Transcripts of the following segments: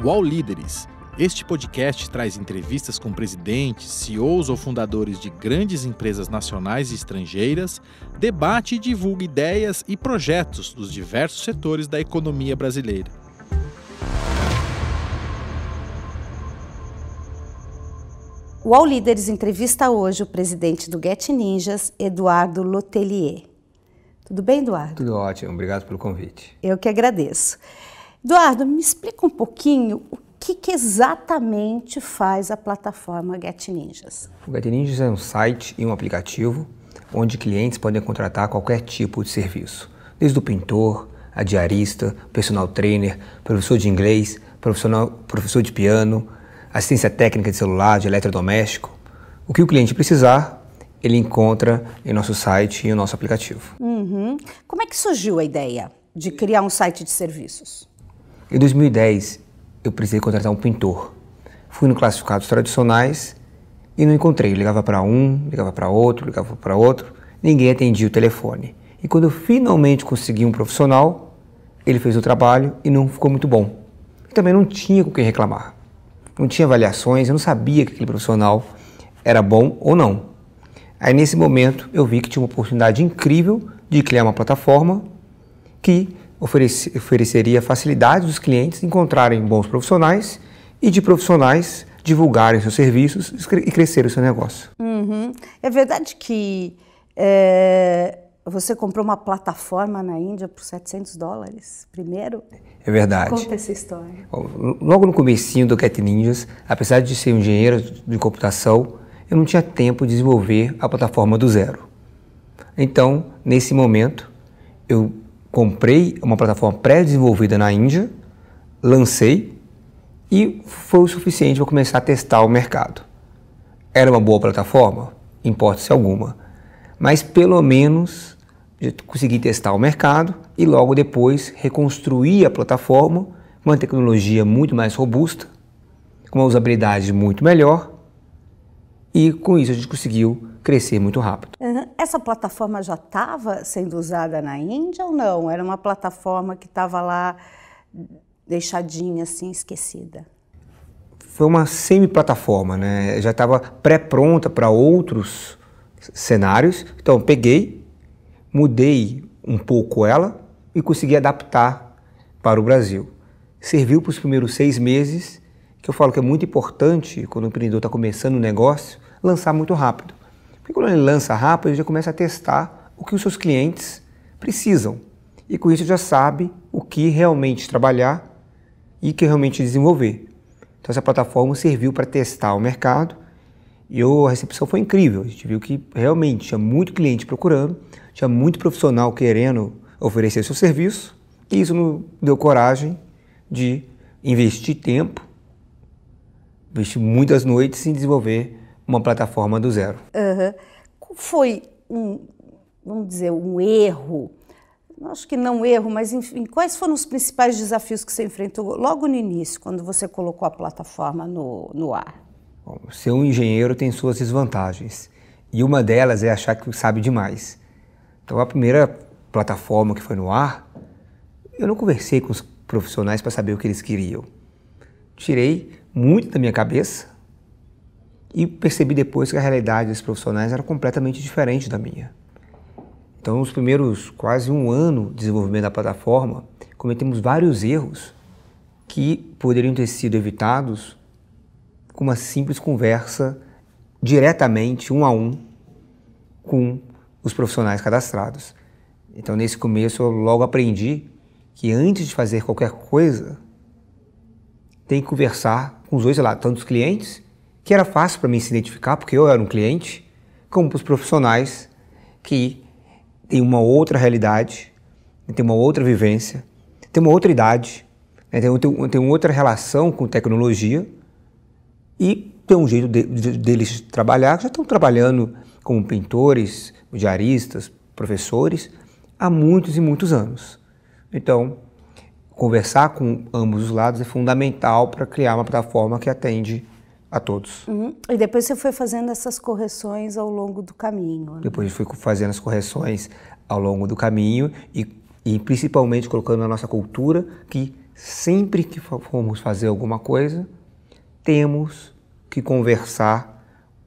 UOL Líderes. Este podcast traz entrevistas com presidentes, CEOs ou fundadores de grandes empresas nacionais e estrangeiras, debate e divulga ideias e projetos dos diversos setores da economia brasileira. O UOL Líderes entrevista hoje o presidente do Get Ninjas, Eduardo Letellier. Tudo bem, Eduardo? Tudo ótimo, obrigado pelo convite. Eu que agradeço. Eduardo, me explica um pouquinho o que exatamente faz a plataforma Get Ninjas. O Get Ninjas é um site e um aplicativo onde clientes podem contratar qualquer tipo de serviço, desde o pintor, a diarista, personal trainer, professor de inglês, professor de piano, assistência técnica de celular, de eletrodoméstico. O que o cliente precisar, ele encontra em nosso site e no nosso aplicativo. Como é que surgiu a ideia de criar um site de serviços? Em 2010, eu precisei contratar um pintor. Fui no classificados tradicionais e não encontrei. Ligava para um, ligava para outro, ninguém atendia o telefone. E quando eu finalmente consegui um profissional, ele fez o trabalho e não ficou muito bom. E também não tinha com quem reclamar. Não tinha avaliações, eu não sabia que aquele profissional era bom ou não. Aí nesse momento eu vi que tinha uma oportunidade incrível de criar uma plataforma que ofereceria facilidade dos clientes encontrarem bons profissionais e de profissionais divulgarem seus serviços e crescer o seu negócio. É verdade que você comprou uma plataforma na Índia por $700 primeiro? É verdade. Conta essa história. Logo no comecinho do Get Ninjas, apesar de ser um engenheiro de computação, eu não tinha tempo de desenvolver a plataforma do zero. Então, nesse momento, eu comprei uma plataforma pré-desenvolvida na Índia, lancei e foi o suficiente para começar a testar o mercado. Era uma boa plataforma? Em hipótese alguma. Mas pelo menos eu consegui testar o mercado e logo depois reconstruir a plataforma com uma tecnologia muito mais robusta, com uma usabilidade muito melhor e com isso a gente conseguiu crescer muito rápido. Essa plataforma já estava sendo usada na Índia ou não? Era uma plataforma que estava lá deixadinha, assim, esquecida? Foi uma semi-plataforma, né? Já estava pré-pronta para outros cenários. Então, peguei, mudei um pouco ela e consegui adaptar para o Brasil. Serviu para os primeiros 6 meses, que eu falo que é muito importante, quando o empreendedor está começando um negócio, lançar muito rápido. Porque quando ele lança rápido, ele já começa a testar o que os seus clientes precisam. E com isso já sabe o que realmente trabalhar e o que realmente desenvolver. Então essa plataforma serviu para testar o mercado e a recepção foi incrível. A gente viu que realmente tinha muito cliente procurando, tinha muito profissional querendo oferecer seu serviço e isso nos deu coragem de investir tempo, investir muitas noites em desenvolver uma plataforma do zero. Qual foi vamos dizer, um erro? Acho que não erro, mas enfim, quais foram os principais desafios que você enfrentou logo no início, quando você colocou a plataforma no ar? Bom, ser um engenheiro tem suas desvantagens e uma delas é achar que sabe demais. Então a primeira plataforma que foi no ar, eu não conversei com os profissionais para saber o que eles queriam. Tirei muito da minha cabeça e percebi depois que a realidade desses profissionais era completamente diferente da minha. Então, nos primeiros quase 1 ano de desenvolvimento da plataforma, cometemos vários erros que poderiam ter sido evitados com uma simples conversa diretamente, 1 a 1, com os profissionais cadastrados. Então, nesse começo, eu logo aprendi que antes de fazer qualquer coisa, tem que conversar com os dois lados, tanto os clientes, que era fácil para mim se identificar, porque eu era um cliente, como para os profissionais que têm uma outra realidade, têm uma outra vivência, têm uma outra idade, têm uma outra relação com tecnologia e tem um jeito deles trabalhar, que já estão trabalhando como pintores, diaristas, professores, há muitos e muitos anos. Então, conversar com ambos os lados é fundamental para criar uma plataforma que atende a todos. E depois você foi fazendo essas correções ao longo do caminho, né? Depois eu fui fazendo as correções ao longo do caminho e principalmente colocando na nossa cultura que sempre que formos fazer alguma coisa, temos que conversar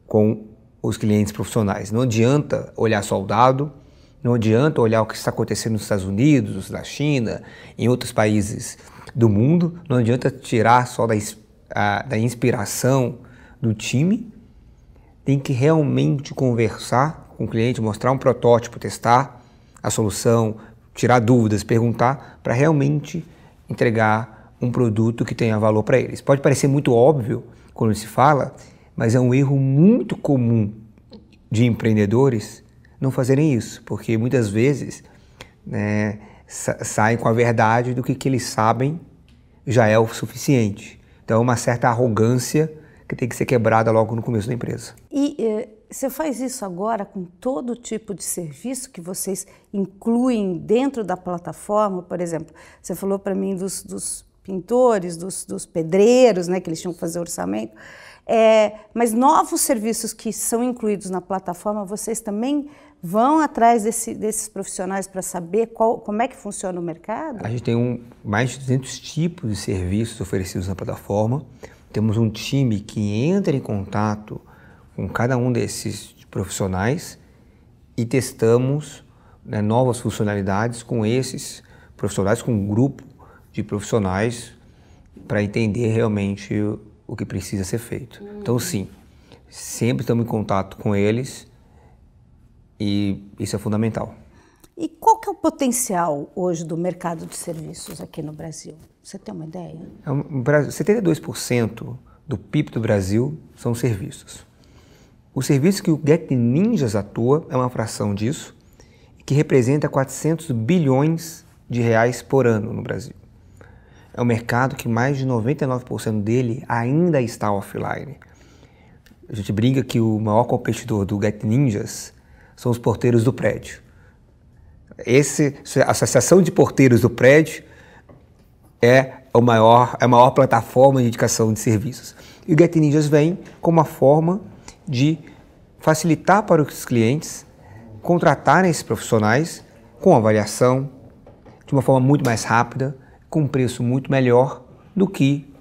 com os clientes profissionais. Não adianta olhar só o dado, não adianta olhar o que está acontecendo nos Estados Unidos, na China, em outros países do mundo, não adianta tirar só da inspiração do time, tem que realmente conversar com o cliente, mostrar um protótipo, testar a solução, tirar dúvidas, perguntar, para realmente entregar um produto que tenha valor para eles. Pode parecer muito óbvio quando se fala, mas é um erro muito comum de empreendedores não fazerem isso, porque muitas vezes, né, saem com a verdade do que eles sabem já é o suficiente. Então é uma certa arrogância que tem que ser quebrada logo no começo da empresa. E você faz isso agora com todo tipo de serviço que vocês incluem dentro da plataforma? Por exemplo, você falou para mim dos pintores, dos pedreiros, né, que eles tinham que fazer orçamento. Mas novos serviços que são incluídos na plataforma, vocês também vão atrás desses profissionais para saber como é que funciona o mercado? A gente tem mais de 200 tipos de serviços oferecidos na plataforma. Temos um time que entra em contato com cada um desses profissionais e testamos, né, novas funcionalidades com esses profissionais, com um grupo de profissionais para entender realmente o que precisa ser feito. Então, sim, sempre estamos em contato com eles e isso é fundamental. E qual que é o potencial hoje do mercado de serviços aqui no Brasil? Você tem uma ideia? 72% do PIB do Brasil são serviços. O serviço que o GetNinjas atua é uma fração disso, que representa 400 bilhões de reais por ano no Brasil. É um mercado que mais de 99% dele ainda está offline. A gente brinca que o maior competidor do GetNinjas são os porteiros do prédio. A Associação de Porteiros do Prédio é a maior plataforma de indicação de serviços. E o GetNinjas vem como uma forma de facilitar para os clientes contratarem esses profissionais com avaliação, de uma forma muito mais rápida, com um preço muito melhor do que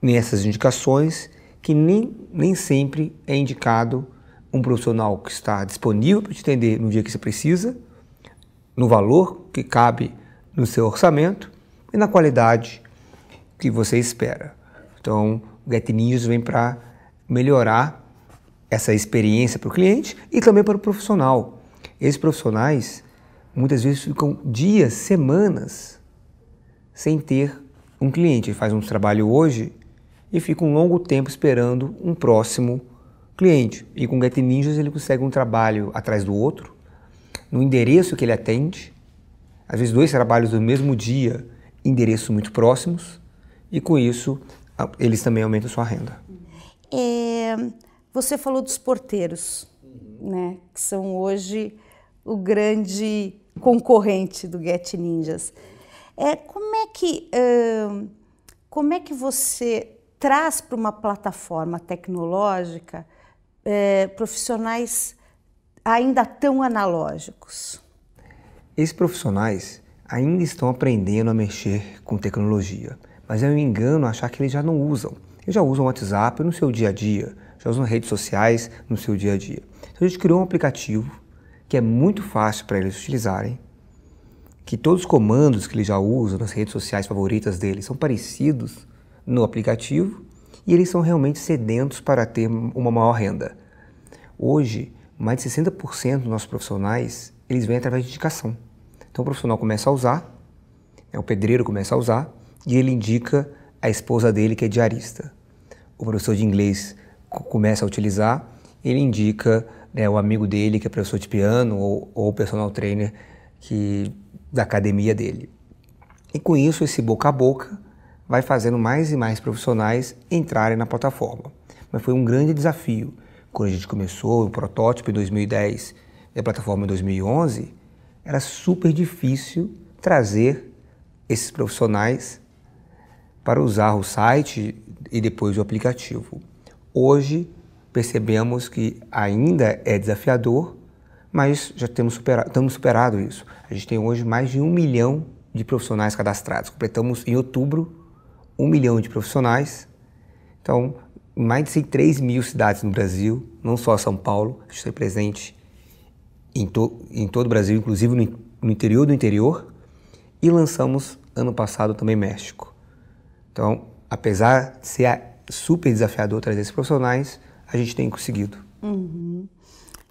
nessas indicações, que nem sempre é indicado um profissional que está disponível para te atender no dia que você precisa, no valor que cabe no seu orçamento e na qualidade que você espera. Então, o GetNinjas vem para melhorar essa experiência para o cliente e também para o profissional. Esses profissionais muitas vezes ficam dias, semanas sem ter um cliente. Ele faz um trabalho hoje e fica um longo tempo esperando um próximo cliente. E com o GetNinjas ele consegue um trabalho atrás do outro, no endereço que ele atende, às vezes 2 trabalhos no mesmo dia, endereços muito próximos, e com isso eles também aumentam sua renda. Você falou dos porteiros, né, que são hoje o grande concorrente do GetNinjas. Como é que você traz para uma plataforma tecnológica profissionais ainda tão analógicos? Esses profissionais ainda estão aprendendo a mexer com tecnologia, mas é um engano achar que eles já não usam. Eles já usam o WhatsApp no seu dia a dia, já usam redes sociais no seu dia a dia. Então a gente criou um aplicativo que é muito fácil para eles utilizarem, que todos os comandos que eles já usam nas redes sociais favoritas deles são parecidos no aplicativo e eles são realmente sedentos para ter uma maior renda. Hoje, mais de 60% dos nossos profissionais, eles vêm através de indicação. Então o profissional começa a usar, o pedreiro começa a usar e ele indica a esposa dele que é diarista. O professor de inglês começa a utilizar, ele indica, né, o amigo dele que é professor de piano ou o personal trainer da academia dele. E com isso, esse boca a boca vai fazendo mais e mais profissionais entrarem na plataforma. Mas foi um grande desafio. Quando a gente começou o protótipo em 2010 e a plataforma em 2011, era super difícil trazer esses profissionais para usar o site e depois o aplicativo. Hoje, percebemos que ainda é desafiador, mas já estamos superado isso. A gente tem hoje mais de 1 milhão de profissionais cadastrados. Completamos em outubro 1 milhão de profissionais. Então, em mais de 3 mil cidades no Brasil, não só São Paulo, a gente está presente em todo o Brasil, inclusive no interior do interior. E lançamos ano passado também México. Então, apesar de ser super desafiador trazer esses profissionais, a gente tem conseguido. Uhum.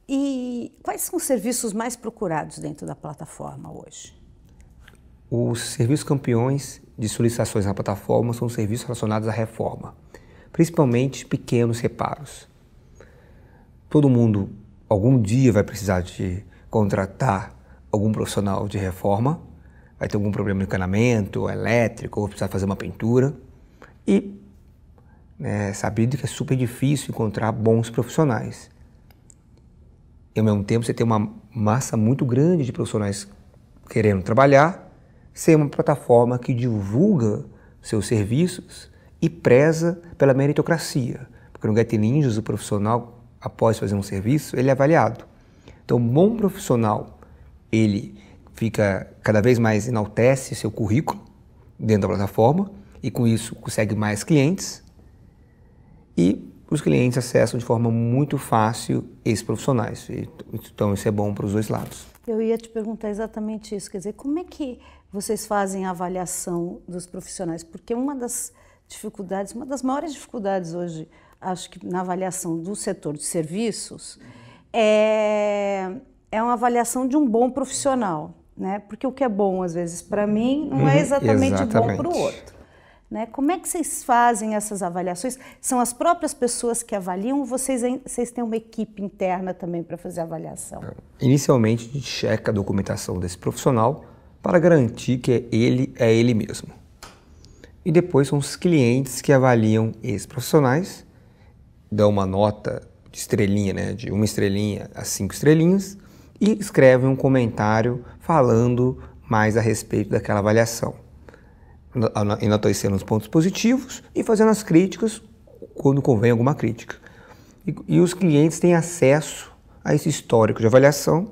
E quais são os serviços mais procurados dentro da plataforma hoje? Os serviços campeões de solicitações na plataforma são os serviços relacionados à reforma, principalmente pequenos reparos. Todo mundo algum dia vai precisar de contratar algum profissional de reforma, vai ter algum problema no encanamento, elétrico, ou precisar fazer uma pintura. E é sabido que é super difícil encontrar bons profissionais. E ao mesmo tempo você tem uma massa muito grande de profissionais querendo trabalhar, sem uma plataforma que divulga seus serviços e preza pela meritocracia. Porque no Get Ninjas, o profissional, após fazer um serviço, ele é avaliado. Então, um bom profissional, ele fica cada vez mais enaltece seu currículo dentro da plataforma e com isso consegue mais clientes e os clientes acessam de forma muito fácil esses profissionais. Então, isso é bom para os dois lados. Eu ia te perguntar exatamente isso, quer dizer, como é que vocês fazem a avaliação dos profissionais? Porque uma das dificuldades, uma das maiores dificuldades hoje, acho que na avaliação do setor de serviços, é uma avaliação de um bom profissional, né? Porque o que é bom, às vezes, para mim, não é exatamente bom para o outro. Né? Como é que vocês fazem essas avaliações? São as próprias pessoas que avaliam ou vocês têm uma equipe interna também para fazer a avaliação? Inicialmente, a gente checa a documentação desse profissional para garantir que ele é ele mesmo. E depois são os clientes que avaliam esses profissionais, dão uma nota de estrelinha, né, de 1 estrelinha a 5 estrelinhas, e escrevem um comentário falando mais a respeito daquela avaliação, enaltecendo os pontos positivos e fazendo as críticas quando convém alguma crítica. E os clientes têm acesso a esse histórico de avaliação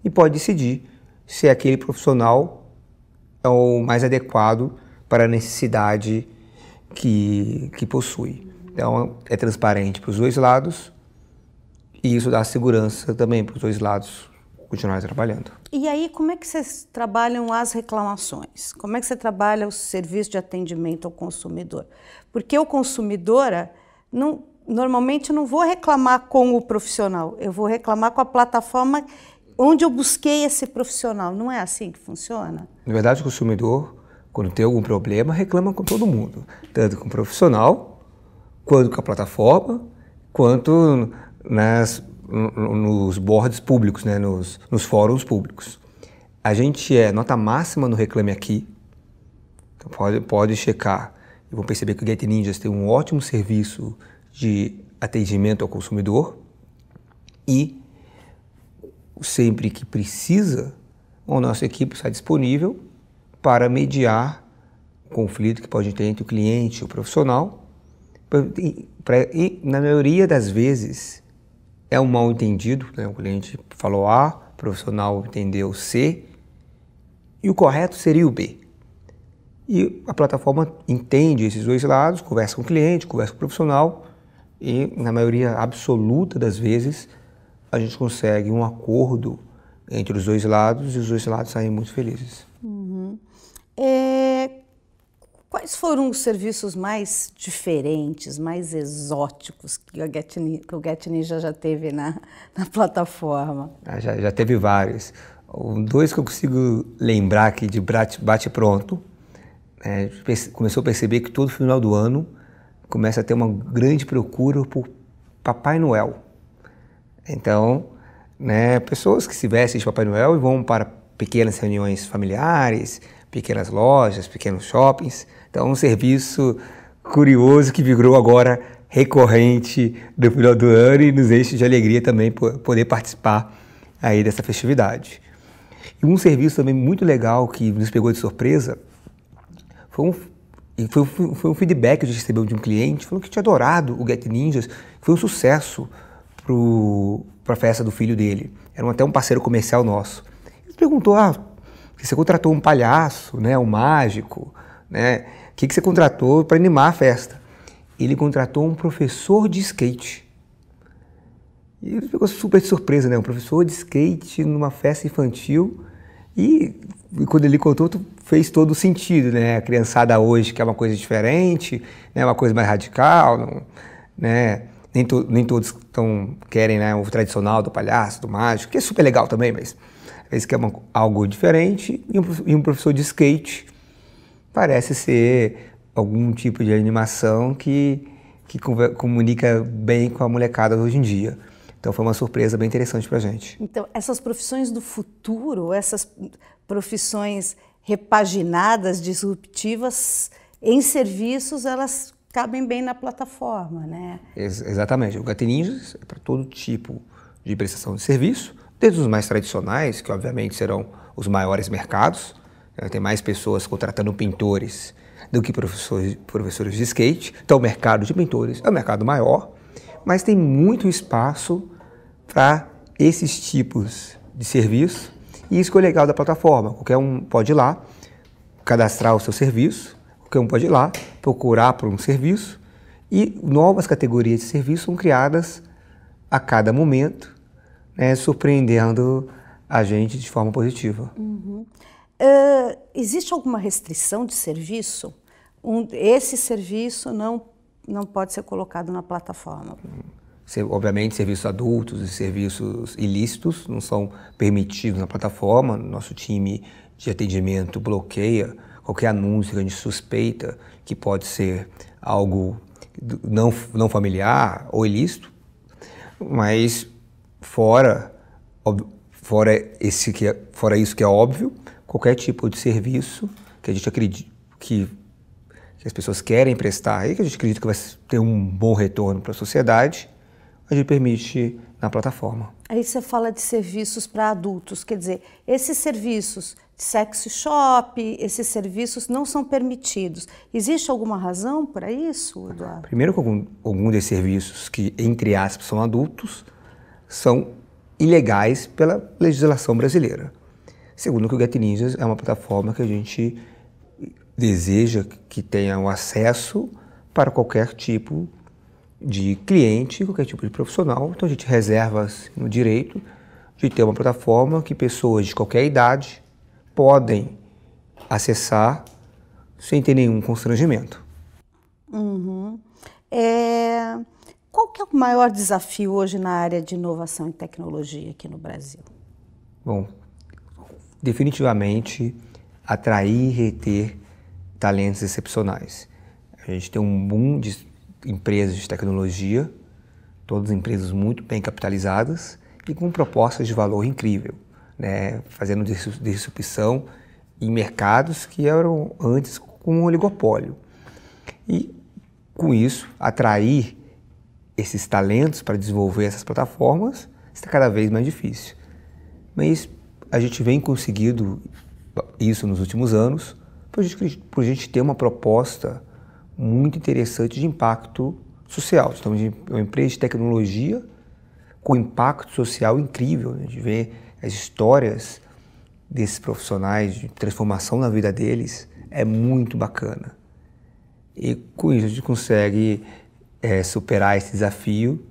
e pode decidir se aquele profissional é o mais adequado para a necessidade que possui. Então, é transparente para os dois lados e isso dá segurança também para os dois lados continuar trabalhando. E aí, como é que vocês trabalham as reclamações? Como é que você trabalha o serviço de atendimento ao consumidor? Porque o consumidor, normalmente, não vou reclamar com o profissional, eu vou reclamar com a plataforma onde eu busquei esse profissional. Não é assim que funciona? Na verdade, o consumidor, quando tem algum problema, reclama com todo mundo, tanto com o profissional, quanto com a plataforma, quanto nos boards públicos, né, nos fóruns públicos. A gente é nota máxima no Reclame Aqui, então pode checar e vão perceber que o Get Ninjas tem um ótimo serviço de atendimento ao consumidor e sempre que precisa, a nossa equipe está disponível para mediar o conflito que pode ter entre o cliente e o profissional e na maioria das vezes é um mal entendido, né? O cliente falou A, o profissional entendeu C e o correto seria o B. E a plataforma entende esses dois lados, conversa com o cliente, conversa com o profissional e na maioria absoluta das vezes a gente consegue um acordo entre os dois lados e os dois lados saem muito felizes. Uhum. Quais foram os serviços mais diferentes, mais exóticos que o Get Ninja já teve na plataforma? Já teve vários. Dois que eu consigo lembrar aqui de bate-pronto. Começou a perceber que todo final do ano começa a ter uma grande procura por Papai Noel. Então, pessoas que se vestem de Papai Noel e vão para pequenas reuniões familiares, pequenas lojas, pequenos shoppings. Então, um serviço curioso que virou agora recorrente do final do ano e nos enche de alegria também poder participar aí dessa festividade. E um serviço também muito legal que nos pegou de surpresa foi um feedback que a gente recebeu de um cliente, falou que tinha adorado o Get Ninjas, foi um sucesso para a festa do filho dele. Era até um parceiro comercial nosso. Ele perguntou, Você contratou um palhaço, né, um mágico, né? O que você contratou para animar a festa? Ele contratou um professor de skate. E ele ficou super de surpresa, né? Um professor de skate numa festa infantil. E quando ele contou, fez todo o sentido, né? A criançada hoje quer uma coisa diferente, né? Uma coisa mais radical, não, né? Nem todos querem, né, o tradicional do palhaço, do mágico, que é super legal também, mas eles querem algo diferente. E um professor de skate parece ser algum tipo de animação que comunica bem com a molecada hoje em dia. Então foi uma surpresa bem interessante para a gente. Então, essas profissões do futuro, essas profissões repaginadas, disruptivas, em serviços, elas cabem bem na plataforma, né? Exatamente. O Get Ninjas é para todo tipo de prestação de serviço, desde os mais tradicionais, que obviamente serão os maiores mercados. Tem mais pessoas contratando pintores do que professores de skate. Então o mercado de pintores é um mercado maior, mas tem muito espaço para esses tipos de serviço. E isso que é o legal da plataforma. Qualquer um pode ir lá, cadastrar o seu serviço, qualquer um pode ir lá, procurar por um serviço, e novas categorias de serviço são criadas a cada momento, né, surpreendendo a gente de forma positiva. Uhum. Existe alguma restrição de serviço? Esse serviço não pode ser colocado na plataforma? Obviamente, serviços adultos e serviços ilícitos não são permitidos na plataforma. Nosso time de atendimento bloqueia qualquer anúncio que a gente suspeita que pode ser algo não familiar ou ilícito. Mas fora isso que é óbvio, qualquer tipo de serviço que a gente acredita que as pessoas querem prestar e que a gente acredita que vai ter um bom retorno para a sociedade, a gente permite na plataforma. Aí você fala de serviços para adultos, quer dizer, esses serviços de sex shop, esses serviços não são permitidos. Existe alguma razão para isso, Eduardo? Primeiro, que algum desses serviços que, entre aspas, são adultos, são ilegais pela legislação brasileira. Segundo, que o Get Ninjas é uma plataforma que a gente deseja que tenha um acesso para qualquer tipo de cliente, qualquer tipo de profissional. Então a gente reserva no direito de ter uma plataforma que pessoas de qualquer idade podem acessar sem ter nenhum constrangimento. Uhum. Qual que é o maior desafio hoje na área de inovação e tecnologia aqui no Brasil? Bom, definitivamente atrair e reter talentos excepcionais. A gente tem um boom de empresas de tecnologia, todas empresas muito bem capitalizadas e com propostas de valor incrível, né? Fazendo disrupção em mercados que eram antes com um oligopólio. E, com isso, atrair esses talentos para desenvolver essas plataformas está cada vez mais difícil. Mas a gente vem conseguindo isso nos últimos anos por a gente ter uma proposta muito interessante de impacto social. Estamos em uma empresa de tecnologia com impacto social incrível. A gente vê as histórias desses profissionais de transformação na vida deles, é muito bacana. E com isso a gente consegue superar esse desafio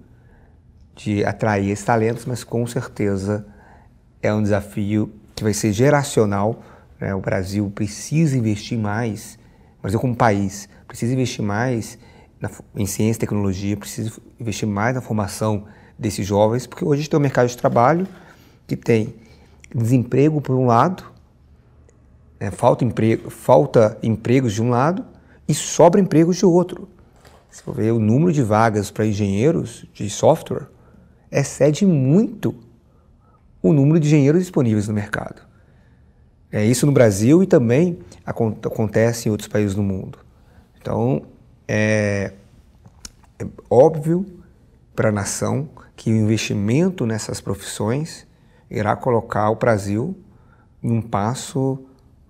de atrair esses talentos, mas com certeza é um desafio que vai ser geracional, né? O Brasil precisa investir mais, o Brasil como país precisa investir mais em ciência e tecnologia, precisa investir mais na formação desses jovens, porque hoje a gente tem um mercado de trabalho que tem desemprego por um lado, né? falta empregos de um lado e sobra empregos de outro. Se for ver o número de vagas para engenheiros de software, excede muito o número de engenheiros disponíveis no mercado. Isso no Brasil e também acontece em outros países do mundo. Então, é óbvio para a nação que o investimento nessas profissões irá colocar o Brasil em um passo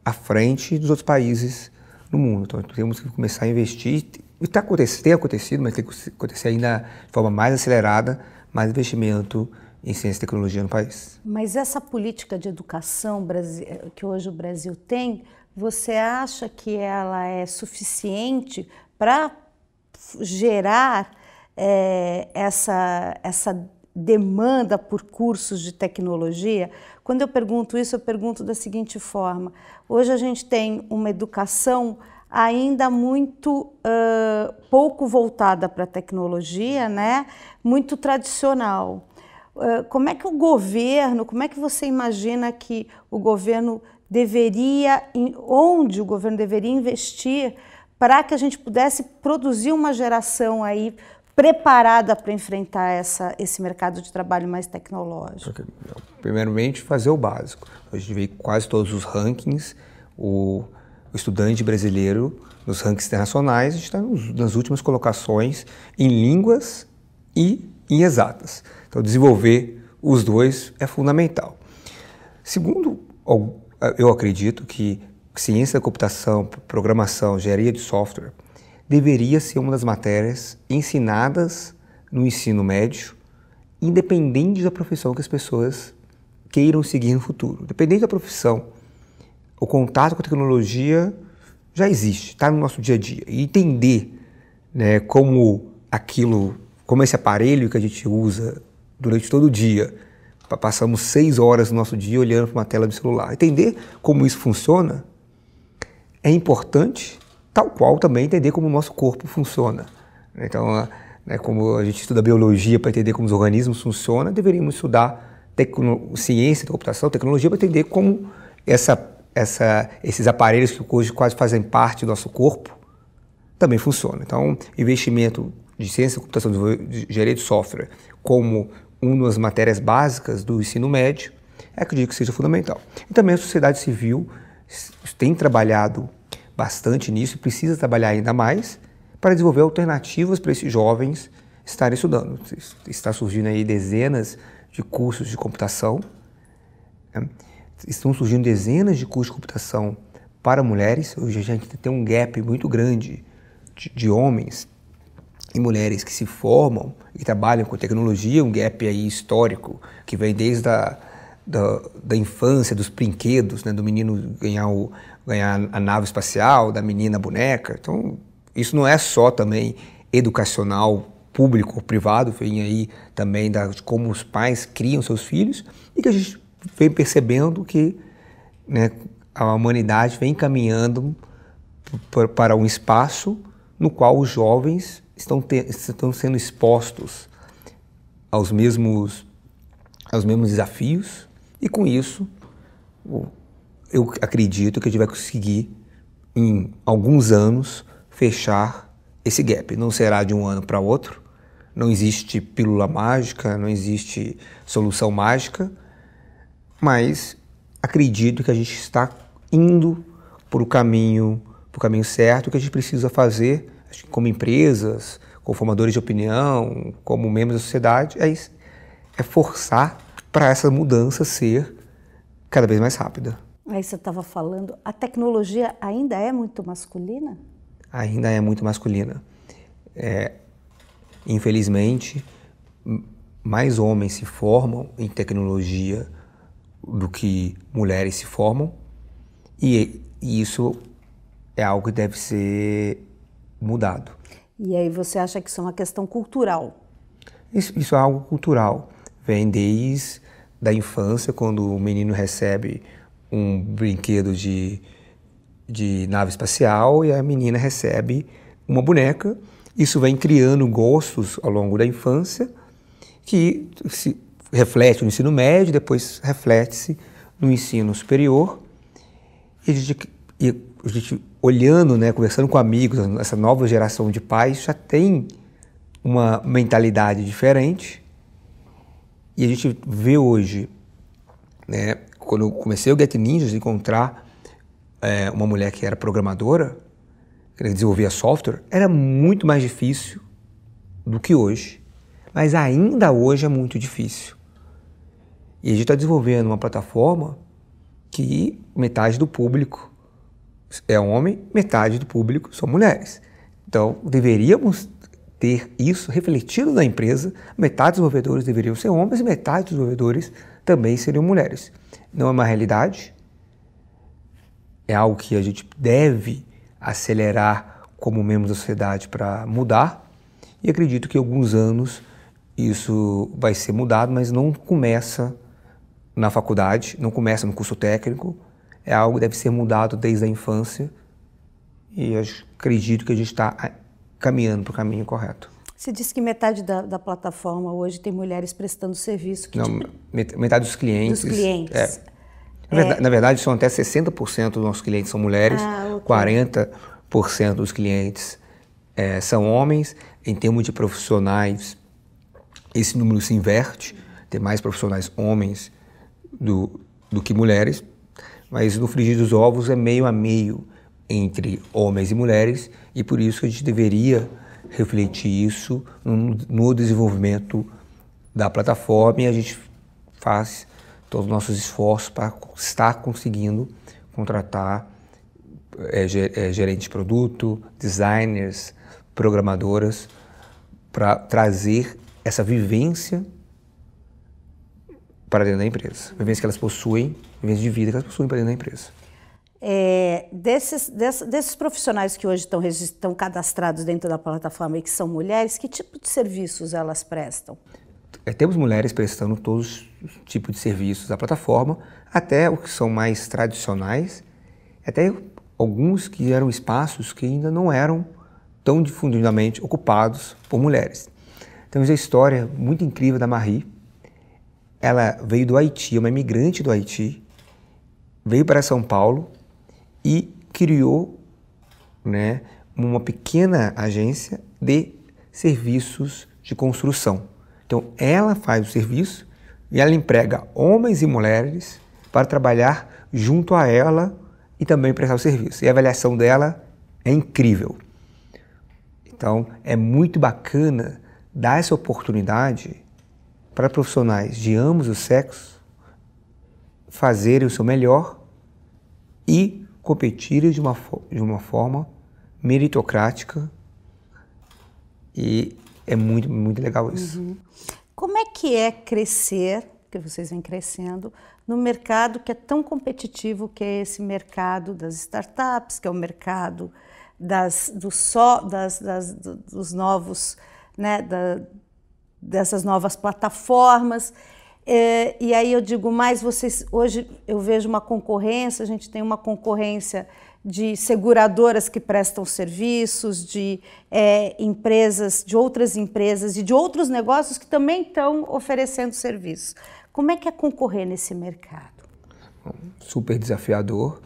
à frente dos outros países no mundo. Então, temos que começar a investir. E tem acontecido, mas tem que acontecer ainda de forma mais acelerada, mais investimento em ciência e tecnologia no país. Mas essa política de educação que hoje o Brasil tem, você acha que ela é suficiente para gerar essa demanda por cursos de tecnologia? Quando eu pergunto isso, eu pergunto da seguinte forma: hoje a gente tem uma educação ainda muito pouco voltada para a tecnologia, né? Muito tradicional. Como é que como é que você imagina que o governo onde o governo deveria investir para que a gente pudesse produzir uma geração aí preparada para enfrentar esse mercado de trabalho mais tecnológico? Primeiramente, fazer o básico. A gente vê quase todos os rankings, o estudante brasileiro, nos rankings internacionais, está nas últimas colocações em línguas e em exatas. Então, desenvolver os dois é fundamental. Segundo, eu acredito que ciência da computação, programação, engenharia de software deveria ser uma das matérias ensinadas no ensino médio, independente da profissão que as pessoas queiram seguir no futuro. Independente da profissão, o contato com a tecnologia já existe, está no nosso dia a dia. E entender, né, como esse aparelho que a gente usa durante todo o dia, passamos 6 horas do nosso dia olhando para uma tela de celular. Entender como isso funciona é importante, tal qual também entender como o nosso corpo funciona. Então, como a gente estuda biologia para entender como os organismos funcionam, deveríamos estudar ciência da computação, tecnologia, para entender como esses aparelhos que hoje quase fazem parte do nosso corpo também funcionam. Então, investimento de ciência da computação, de engenharia de software, como uma das matérias básicas do ensino médio, acredito que seja fundamental. E também a sociedade civil tem trabalhado bastante nisso e precisa trabalhar ainda mais para desenvolver alternativas para esses jovens estarem estudando. Está surgindo aí dezenas de cursos de computação, né? Estão surgindo dezenas de cursos de computação para mulheres. Hoje a gente tem um gap muito grande de homens e mulheres que se formam e trabalham com tecnologia, um gap aí histórico que vem desde da infância, dos brinquedos, né, do menino ganhar a nave espacial, da menina a boneca. Então, isso não é só também educacional, público ou privado, vem aí também de como os pais criam seus filhos e que a gente vem percebendo que, né, a humanidade vem caminhando para um espaço no qual os jovens estão sendo expostos aos mesmos desafios e, com isso, eu acredito que a gente vai conseguir, em alguns anos, fechar esse gap. Não será de um ano para outro, não existe pílula mágica, não existe solução mágica, mas acredito que a gente está indo para o caminho certo. O que a gente precisa fazer, acho que como empresas, como formadores de opinião, como membros da sociedade, é forçar para essa mudança ser cada vez mais rápida. Aí você estava falando, a tecnologia ainda é muito masculina? Ainda é muito masculina. Infelizmente, mais homens se formam em tecnologia do que mulheres se formam, e isso é algo que deve ser mudado. E aí você acha que isso é uma questão cultural? Isso é algo cultural. Vem desde a infância, quando o menino recebe um brinquedo de nave espacial e a menina recebe uma boneca. Isso vem criando gostos ao longo da infância que se reflete no ensino médio, depois reflete-se no ensino superior. E a gente olhando, né, conversando com amigos, essa nova geração de pais já tem uma mentalidade diferente. E a gente vê hoje, né, quando eu comecei o Get Ninjas, encontrar uma mulher que era programadora, que desenvolvia software, era muito mais difícil do que hoje. Mas ainda hoje é muito difícil. E a gente está desenvolvendo uma plataforma que metade do público é homem, metade do público são mulheres. Então, deveríamos ter isso refletido na empresa. Metade dos desenvolvedores deveriam ser homens e metade dos desenvolvedores também seriam mulheres. Não é uma realidade, é algo que a gente deve acelerar como membros da sociedade para mudar, e acredito que em alguns anos isso vai ser mudado, mas não começa na faculdade, não começa no curso técnico, é algo que deve ser mudado desde a infância, e eu acredito que a gente está caminhando para o caminho correto. Você disse que metade da plataforma hoje tem mulheres prestando serviço. Não, metade dos clientes. Dos clientes. Na verdade, são até 60% dos nossos clientes são mulheres, okay. 40% dos clientes são homens. Em termos de profissionais, esse número se inverte, tem mais profissionais homens do que mulheres, mas no frigir dos ovos é meio a meio entre homens e mulheres, e por isso que a gente deveria refletir isso no desenvolvimento da plataforma, e a gente faz todos os nossos esforços para estar conseguindo contratar gerentes de produto, designers, programadoras, para trazer essa vivência para dentro da empresa, vivência que elas possuem, vivência de vida que elas possuem para dentro da empresa. Desses profissionais que hoje estão cadastrados dentro da plataforma e que são mulheres, que tipo de serviços elas prestam? Temos mulheres prestando todos os tipos de serviços da plataforma, até os que são mais tradicionais, até alguns que eram espaços que ainda não eram tão difundidamente ocupados por mulheres. Temos a história muito incrível da Marie. Ela veio do Haiti, uma imigrante do Haiti, veio para São Paulo e criou, né, uma pequena agência de serviços de construção. Então, ela faz o serviço e ela emprega homens e mulheres para trabalhar junto a ela e também prestar o serviço. E a avaliação dela é incrível. Então, é muito bacana dar essa oportunidade para profissionais de ambos os sexos fazerem o seu melhor e competirem de uma forma meritocrática, e é muito, muito legal isso. Uhum. Como é que é crescer, que vocês vêm crescendo, no mercado que é tão competitivo, que é esse mercado das startups, que é o mercado dos novos, né, dessas novas plataformas? E aí eu digo mais, hoje eu vejo uma concorrência, a gente tem uma concorrência de seguradoras que prestam serviços, de empresas, de outras empresas e de outros negócios que também estão oferecendo serviços. Como é que é concorrer nesse mercado? Super desafiador,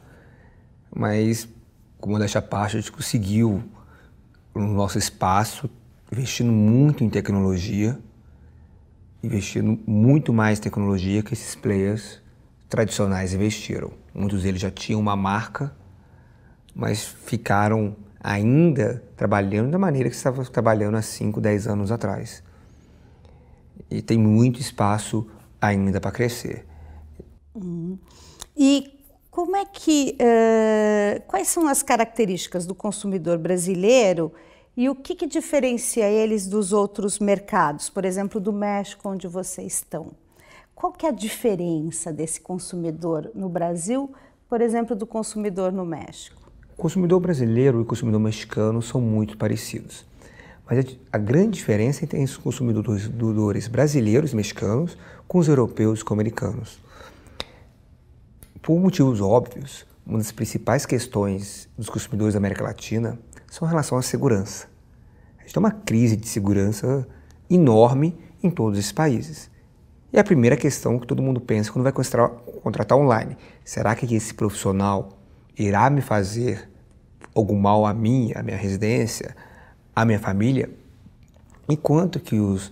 mas como modéstia à parte, a gente conseguiu no nosso espaço, investindo muito em tecnologia, investindo muito mais em tecnologia que esses players tradicionais investiram. Muitos deles já tinham uma marca, mas ficaram ainda trabalhando da maneira que estavam trabalhando há 5, 10 anos atrás. E tem muito espaço ainda para crescer. E como é que, quais são as características do consumidor brasileiro e o que diferencia eles dos outros mercados, por exemplo, do México, onde vocês estão? Qual que é a diferença desse consumidor no Brasil, por exemplo, do consumidor no México? O consumidor brasileiro e o consumidor mexicano são muito parecidos. Mas a grande diferença entre os consumidores brasileiros e mexicanos com os europeus e com os americanos. Por motivos óbvios, uma das principais questões dos consumidores da América Latina são em relação à segurança. A gente tem uma crise de segurança enorme em todos esses países. E a primeira questão que todo mundo pensa quando vai contratar online: será que esse profissional irá me fazer algum mal a mim, à minha residência, à minha família? Enquanto que os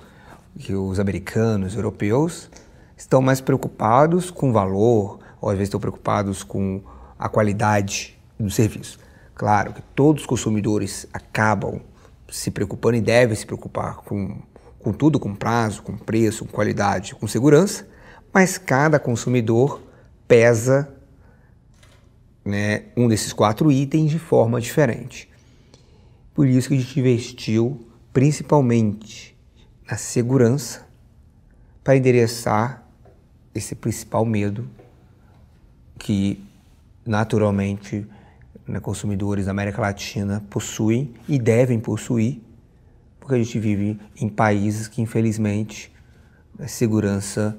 americanos, europeus, estão mais preocupados com o valor, ou às vezes estão preocupados com a qualidade do serviço. Claro que todos os consumidores acabam se preocupando e devem se preocupar com tudo, com prazo, com preço, com qualidade, com segurança, mas cada consumidor pesa, né, um desses 4 itens de forma diferente. Por isso que a gente investiu principalmente na segurança, para endereçar esse principal medo que, naturalmente, consumidores da América Latina possuem e devem possuir, porque a gente vive em países que, infelizmente, a segurança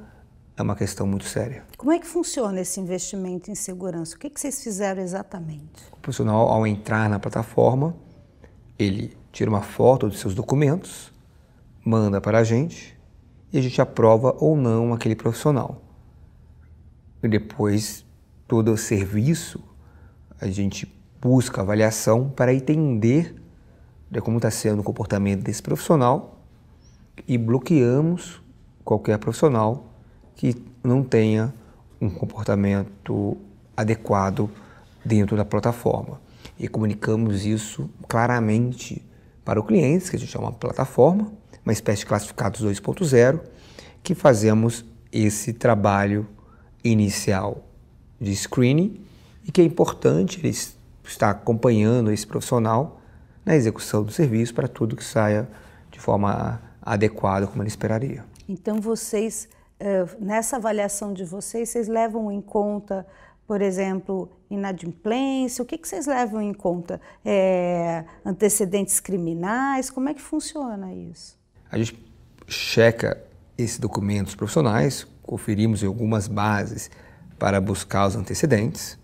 é uma questão muito séria. Como é que funciona esse investimento em segurança? O que vocês fizeram exatamente? O profissional, ao entrar na plataforma, ele tira uma foto dos seus documentos, manda para a gente e a gente aprova ou não aquele profissional. E depois, todo o serviço, a gente busca avaliação para entender como está sendo o comportamento desse profissional e bloqueamos qualquer profissional que não tenha um comportamento adequado dentro da plataforma. E comunicamos isso claramente para o cliente, que a gente chama uma plataforma, uma espécie de classificados 2.0, que fazemos esse trabalho inicial de screening e que é importante ele estar acompanhando esse profissional na execução do serviço para tudo que saia de forma adequada como ele esperaria. Então vocês, nessa avaliação de vocês levam em conta, por exemplo, inadimplência? O que vocês levam em conta? Antecedentes criminais? Como é que funciona isso? A gente checa esses documentos profissionais, conferimos algumas bases para buscar os antecedentes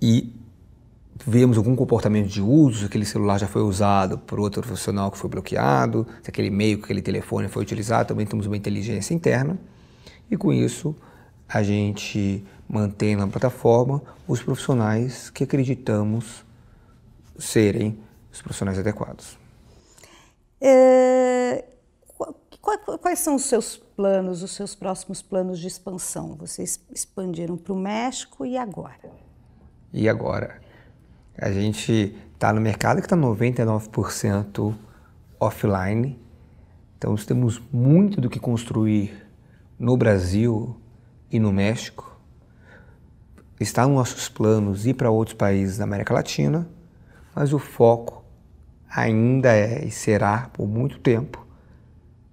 e vemos algum comportamento de uso, se aquele celular já foi usado por outro profissional que foi bloqueado, se aquele e-mail, aquele telefone foi utilizado, também temos uma inteligência interna e com isso a gente mantém na plataforma os profissionais que acreditamos serem os profissionais adequados. Quais são os seus planos, os seus próximos planos de expansão? Vocês expandiram para o México e agora? E agora? A gente está no mercado que está 99% offline, então nós temos muito do que construir no Brasil e no México. Está nos nossos planos ir para outros países da América Latina, mas o foco ainda é e será por muito tempo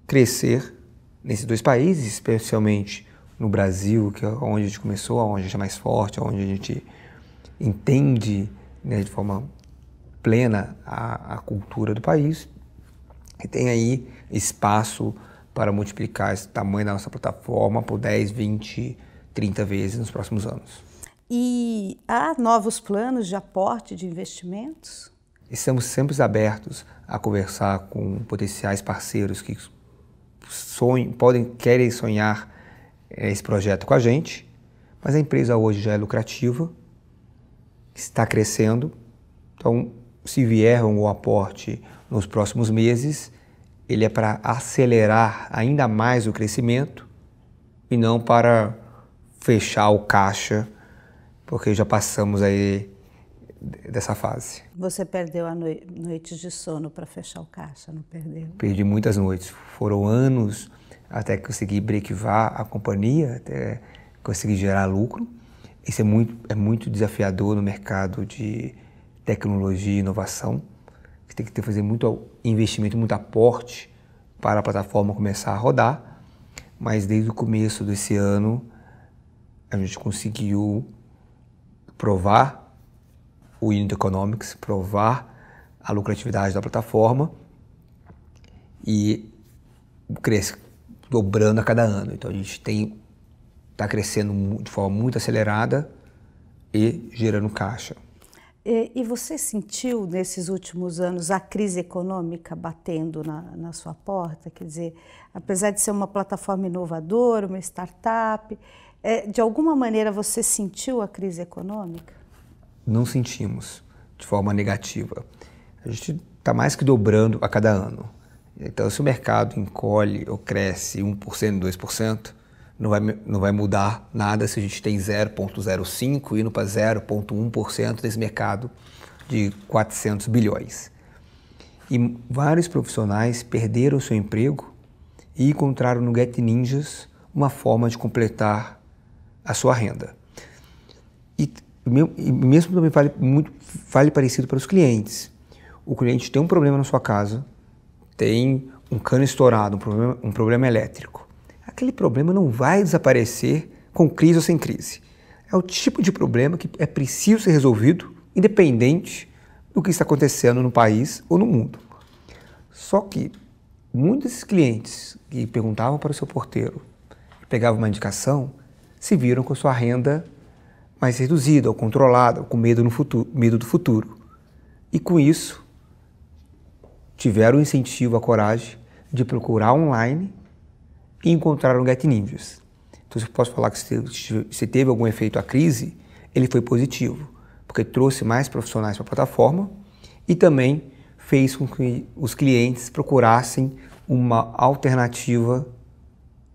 crescer nesses dois países, especialmente no Brasil, que é onde a gente começou, onde a gente é mais forte, onde a gente entende, né, de forma plena a cultura do país, e tem aí espaço para multiplicar esse tamanho da nossa plataforma por 10, 20, 30 vezes nos próximos anos. E há novos planos de aporte de investimentos? Estamos sempre abertos a conversar com potenciais parceiros que querem sonhar esse projeto com a gente, mas a empresa hoje já é lucrativa, está crescendo, então se vier um aporte nos próximos meses, ele é para acelerar ainda mais o crescimento e não para fechar o caixa, porque já passamos aí dessa fase. Você perdeu noites de sono para fechar o caixa, não perdeu? Perdi muitas noites. Foram anos até conseguir breakevar a companhia, até conseguir gerar lucro. Isso é muito desafiador no mercado de tecnologia e inovação. Você tem que fazer muito investimento, muito aporte para a plataforma começar a rodar. Mas desde o começo desse ano, a gente conseguiu provar o Unit Economics, provar a lucratividade da plataforma e cresce, dobrando a cada ano. Então a gente está crescendo de forma muito acelerada e gerando caixa. E você sentiu nesses últimos anos a crise econômica batendo na sua porta? Quer dizer, apesar de ser uma plataforma inovadora, uma startup, de alguma maneira você sentiu a crise econômica? Não sentimos de forma negativa. A gente está mais que dobrando a cada ano. Então, se o mercado encolhe ou cresce 1%, 2%, não vai mudar nada se a gente tem 0,05% indo para 0,1% desse mercado de 400 bilhões. E vários profissionais perderam seu emprego e encontraram no Get Ninjas uma forma de completar a sua renda. E mesmo também vale parecido para os clientes. O cliente tem um problema na sua casa, tem um cano estourado, um problema elétrico. Aquele problema não vai desaparecer com crise ou sem crise. É o tipo de problema que é preciso ser resolvido, independente do que está acontecendo no país ou no mundo. Só que muitos desses clientes que perguntavam para o seu porteiro e pegavam uma indicação, se viram com sua renda mais reduzida ou controlada, ou com medo do futuro. E com isso, tiveram o incentivo, a coragem de procurar online e encontrar um Get Ninjas. Então, eu posso falar que se teve algum efeito a crise, ele foi positivo, porque trouxe mais profissionais para a plataforma e também fez com que os clientes procurassem uma alternativa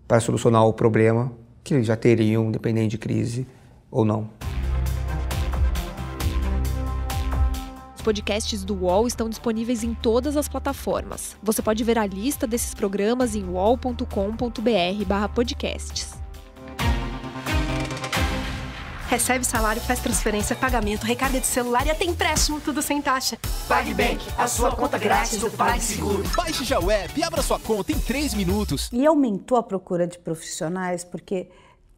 para solucionar o problema que eles já teriam, independente de crise ou não. Os podcasts do UOL estão disponíveis em todas as plataformas. Você pode ver a lista desses programas em uol.com.br/podcasts. Recebe salário, faz transferência, pagamento, recarga de celular e até empréstimo, tudo sem taxa. PagBank, a sua conta grátis do PagSeguro. Baixe já o app e abra sua conta em 3 minutos. E aumentou a procura de profissionais, porque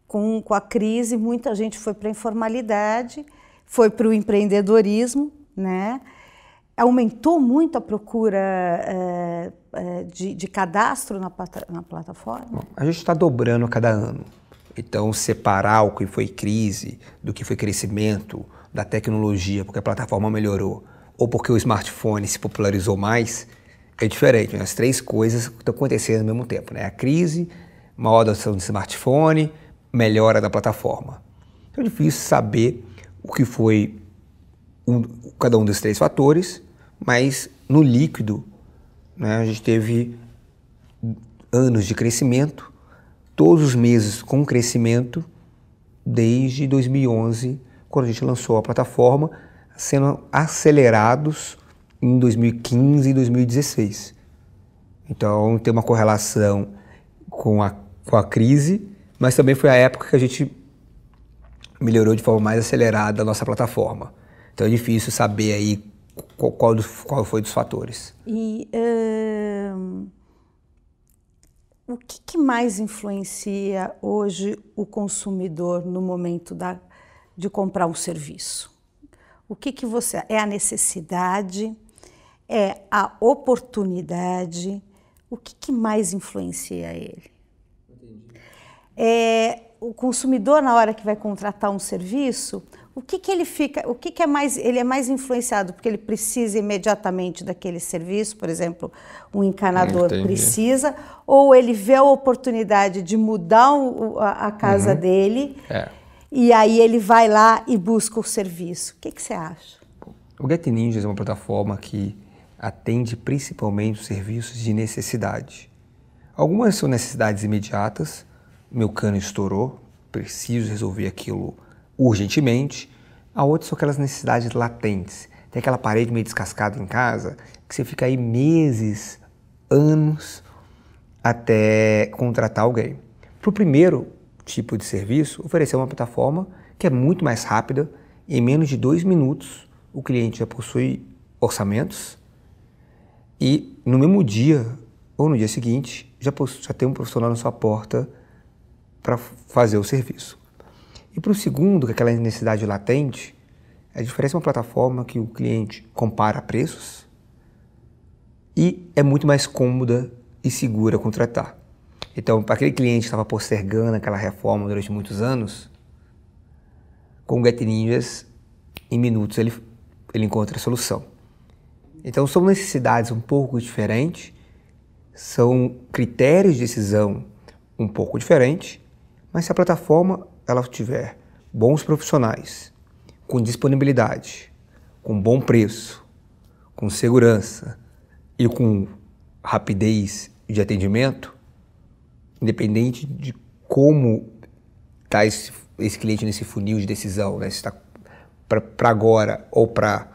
com a crise muita gente foi para a informalidade, foi para o empreendedorismo, né? Aumentou muito a procura de cadastro na plataforma? Bom, a gente está dobrando a cada ano. Então, separar o que foi crise do que foi crescimento da tecnologia, porque a plataforma melhorou, ou porque o smartphone se popularizou mais, é diferente. As três coisas estão acontecendo ao mesmo tempo, né? A crise, maior adoção de smartphone, melhora da plataforma. Então, é difícil saber o que foi cada um dos três fatores, mas no líquido, né, a gente teve anos de crescimento, todos os meses com crescimento, desde 2011, quando a gente lançou a plataforma, sendo acelerados em 2015 e 2016. Então, tem uma correlação com a crise, mas também foi a época que a gente melhorou de forma mais acelerada a nossa plataforma. Então, é difícil saber aí qual foi dos fatores. E o que mais influencia hoje o consumidor no momento de comprar um serviço? O que você... É a necessidade? É a oportunidade? O que mais influencia ele? O consumidor, na hora que vai contratar um serviço, o que ele fica, ele é mais influenciado porque ele precisa imediatamente daquele serviço, por exemplo, um encanador precisa, ou ele vê a oportunidade de mudar a casa dele, e aí ele vai lá e busca o serviço. O que você acha? O Get Ninjas é uma plataforma que atende principalmente os serviços de necessidade. Algumas são necessidades imediatas, meu cano estourou, preciso resolver aquilo urgentemente. A outra são aquelas necessidades latentes. Tem aquela parede meio descascada em casa que você fica aí meses, anos, até contratar alguém. Para o primeiro tipo de serviço, oferecer uma plataforma que é muito mais rápida. Em menos de 2 minutos, o cliente já possui orçamentos e no mesmo dia ou no dia seguinte, já tem um profissional na sua porta para fazer o serviço. E para o segundo, que é aquela necessidade latente, a diferença é uma plataforma que o cliente compara preços e é muito mais cômoda e segura contratar. Então, para aquele cliente que estava postergando aquela reforma durante muitos anos, com o Get Ninjas, em minutos ele encontra a solução. Então, são necessidades um pouco diferentes, são critérios de decisão um pouco diferentes, mas se a plataforma ela tiver bons profissionais, com disponibilidade, com bom preço, com segurança e com rapidez de atendimento, independente de como está esse cliente nesse funil de decisão, né? Se está para agora ou para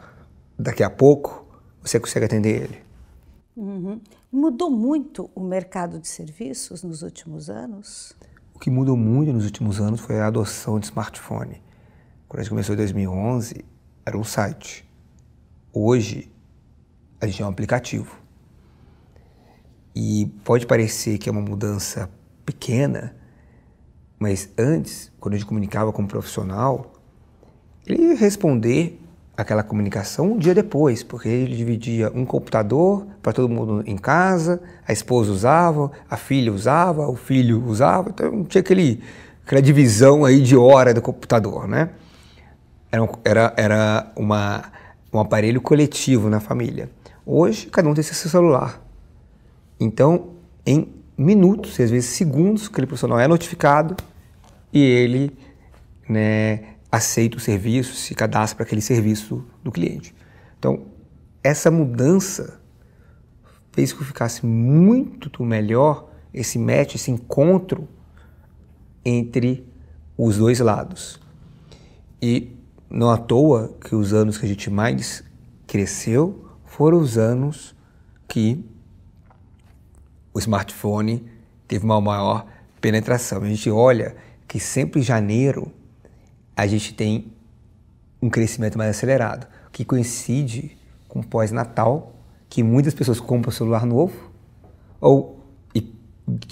daqui a pouco, você consegue atender ele. Mudou muito o mercado de serviços nos últimos anos? O que mudou muito nos últimos anos foi a adoção de smartphone. Quando a gente começou em 2011, era um site. Hoje, a gente é um aplicativo. E pode parecer que é uma mudança pequena, mas antes, quando a gente comunicava com um profissional, ele ia responder aquela comunicação um dia depois, porque ele dividia um computador para todo mundo em casa, a esposa usava, a filha usava, o filho usava, então tinha aquela divisão aí de hora do computador, né? Era um aparelho coletivo na família. Hoje, cada um tem seu celular. Então, em minutos, às vezes segundos, aquele profissional é notificado e ele, né, aceita o serviço, se cadastra para aquele serviço do cliente. Então, essa mudança fez com que ficasse muito melhor esse match, esse encontro entre os dois lados. E não à toa que os anos que a gente mais cresceu foram os anos que o smartphone teve uma maior penetração. A gente olha que sempre em janeiro a gente tem um crescimento mais acelerado, que coincide com o pós-natal, que muitas pessoas compram celular novo e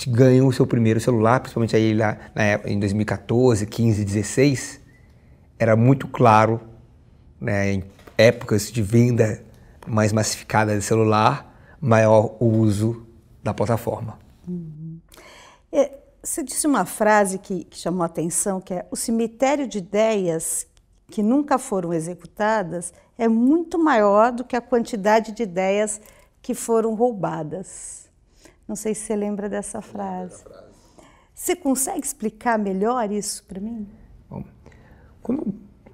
ganham o seu primeiro celular, principalmente aí lá em 2014, 15, 16, era muito claro, né, em épocas de venda mais massificada de celular, maior o uso da plataforma. Você disse uma frase que chamou a atenção, que é: o cemitério de ideias que nunca foram executadas é muito maior do que a quantidade de ideias que foram roubadas. Não sei se você lembra dessa frase. Você consegue explicar melhor isso para mim? Bom,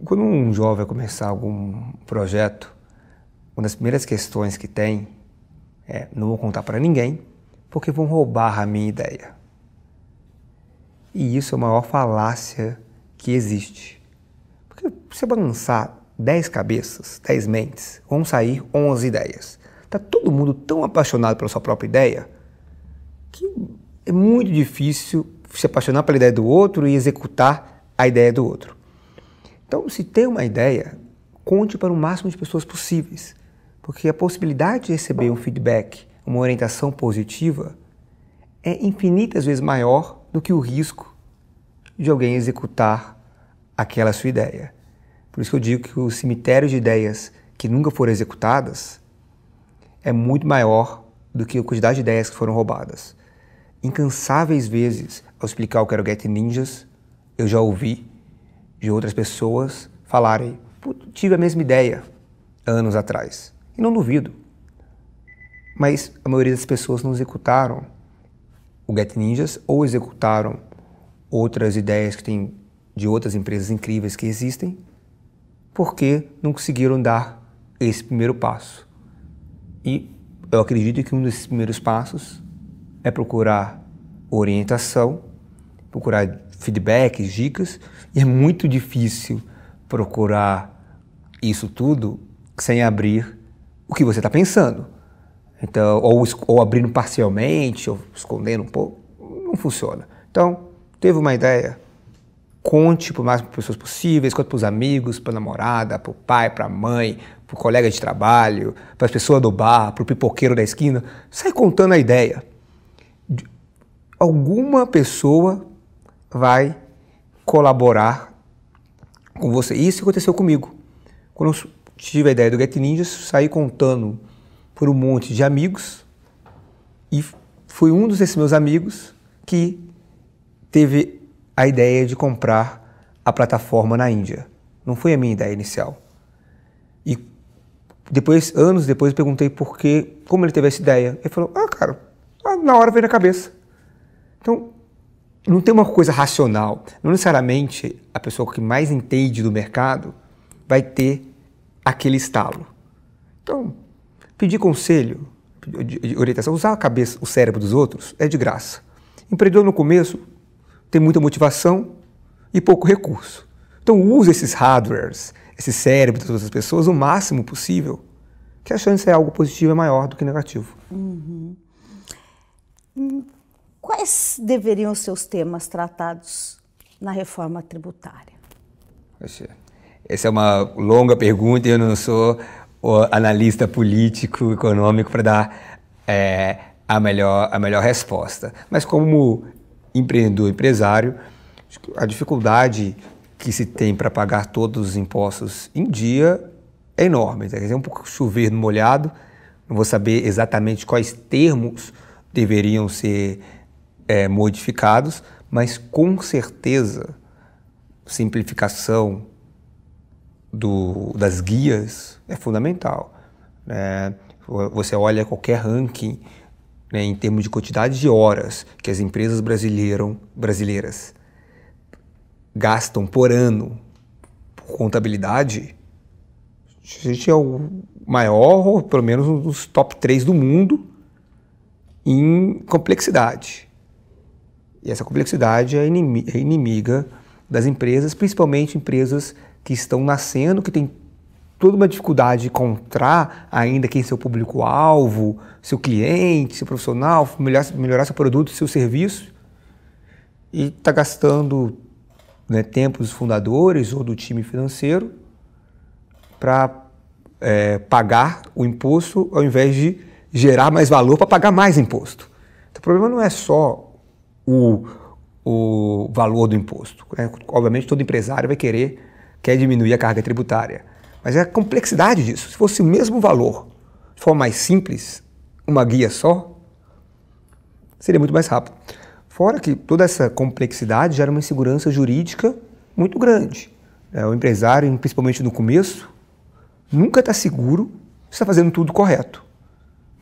quando um jovem vai começar algum projeto, uma das primeiras questões que tem é: não vou contar para ninguém, porque vão roubar a minha ideia. E isso é a maior falácia que existe. Porque se você balançar 10 cabeças, 10 mentes, vão sair 11 ideias. Está todo mundo tão apaixonado pela sua própria ideia que é muito difícil se apaixonar pela ideia do outro e executar a ideia do outro. Então, se tem uma ideia, conte para o máximo de pessoas possíveis, porque a possibilidade de receber um feedback, uma orientação positiva, é infinitas vezes maior do que o risco de alguém executar aquela sua ideia. Por isso que eu digo que o cemitério de ideias que nunca foram executadas é muito maior do que a quantidade de ideias que foram roubadas. Incansáveis vezes, ao explicar o que era o Get Ninjas, eu já ouvi de outras pessoas falarem: tive a mesma ideia anos atrás. E não duvido. Mas a maioria das pessoas não executaram o Get Ninjas ou executaram outras ideias que tem de outras empresas incríveis que existem, porque não conseguiram dar esse primeiro passo. E eu acredito que um desses primeiros passos é procurar orientação, procurar feedbacks, dicas, e é muito difícil procurar isso tudo sem abrir o que você está pensando. Então, ou abrindo parcialmente, ou escondendo um pouco, não funciona. Então, teve uma ideia, conte para o máximo de pessoas possíveis, conte para os amigos, para a namorada, para o pai, para a mãe, para o colega de trabalho, para as pessoas do bar, para o pipoqueiro da esquina. Sai contando a ideia. Alguma pessoa vai colaborar com você. Isso aconteceu comigo. Quando eu tive a ideia do Get Ninjas, saí contando por um monte de amigos e foi um desses meus amigos que teve a ideia de comprar a plataforma na Índia. Não foi a minha ideia inicial. E depois, anos depois, eu perguntei como ele teve essa ideia. Ele falou: cara, na hora veio na cabeça. Então, não tem uma coisa racional. Não necessariamente a pessoa que mais entende do mercado vai ter aquele estalo. Então, pedir conselho, orientação, usar a cabeça, o cérebro dos outros é de graça. Empreendedor no começo tem muita motivação e pouco recurso. Então use esses hardwares, esse cérebro das outras pessoas o máximo possível, que a chance de algo positivo é maior do que negativo. Uhum. Quais deveriam ser os temas tratados na reforma tributária? Essa é uma longa pergunta e eu não sou o analista político, econômico para dar a melhor resposta. Mas como empreendedor, empresário, a dificuldade que se tem para pagar todos os impostos em dia é enorme. Quer dizer, um pouco chover no molhado, não vou saber exatamente quais termos deveriam ser modificados, mas com certeza simplificação das guias é fundamental. Você olha qualquer ranking, né, em termos de quantidade de horas que as empresas brasileiras gastam por ano por contabilidade, a gente é o maior, ou pelo menos um dos top 3 do mundo em complexidade. E essa complexidade é inimiga das empresas, principalmente empresas que estão nascendo, que têm toda uma dificuldade de encontrar ainda quem é seu público-alvo, seu cliente, seu profissional, melhorar seu produto, seu serviço, e está gastando, né, tempo dos fundadores ou do time financeiro para pagar o imposto ao invés de gerar mais valor para pagar mais imposto. Então, o problema não é só o valor do imposto, né? Obviamente todo empresário quer diminuir a carga tributária, mas é a complexidade disso. Se fosse o mesmo valor, de forma mais simples, uma guia só, seria muito mais rápido. Fora que toda essa complexidade gera uma insegurança jurídica muito grande. O empresário, principalmente no começo, nunca está seguro se está fazendo tudo correto,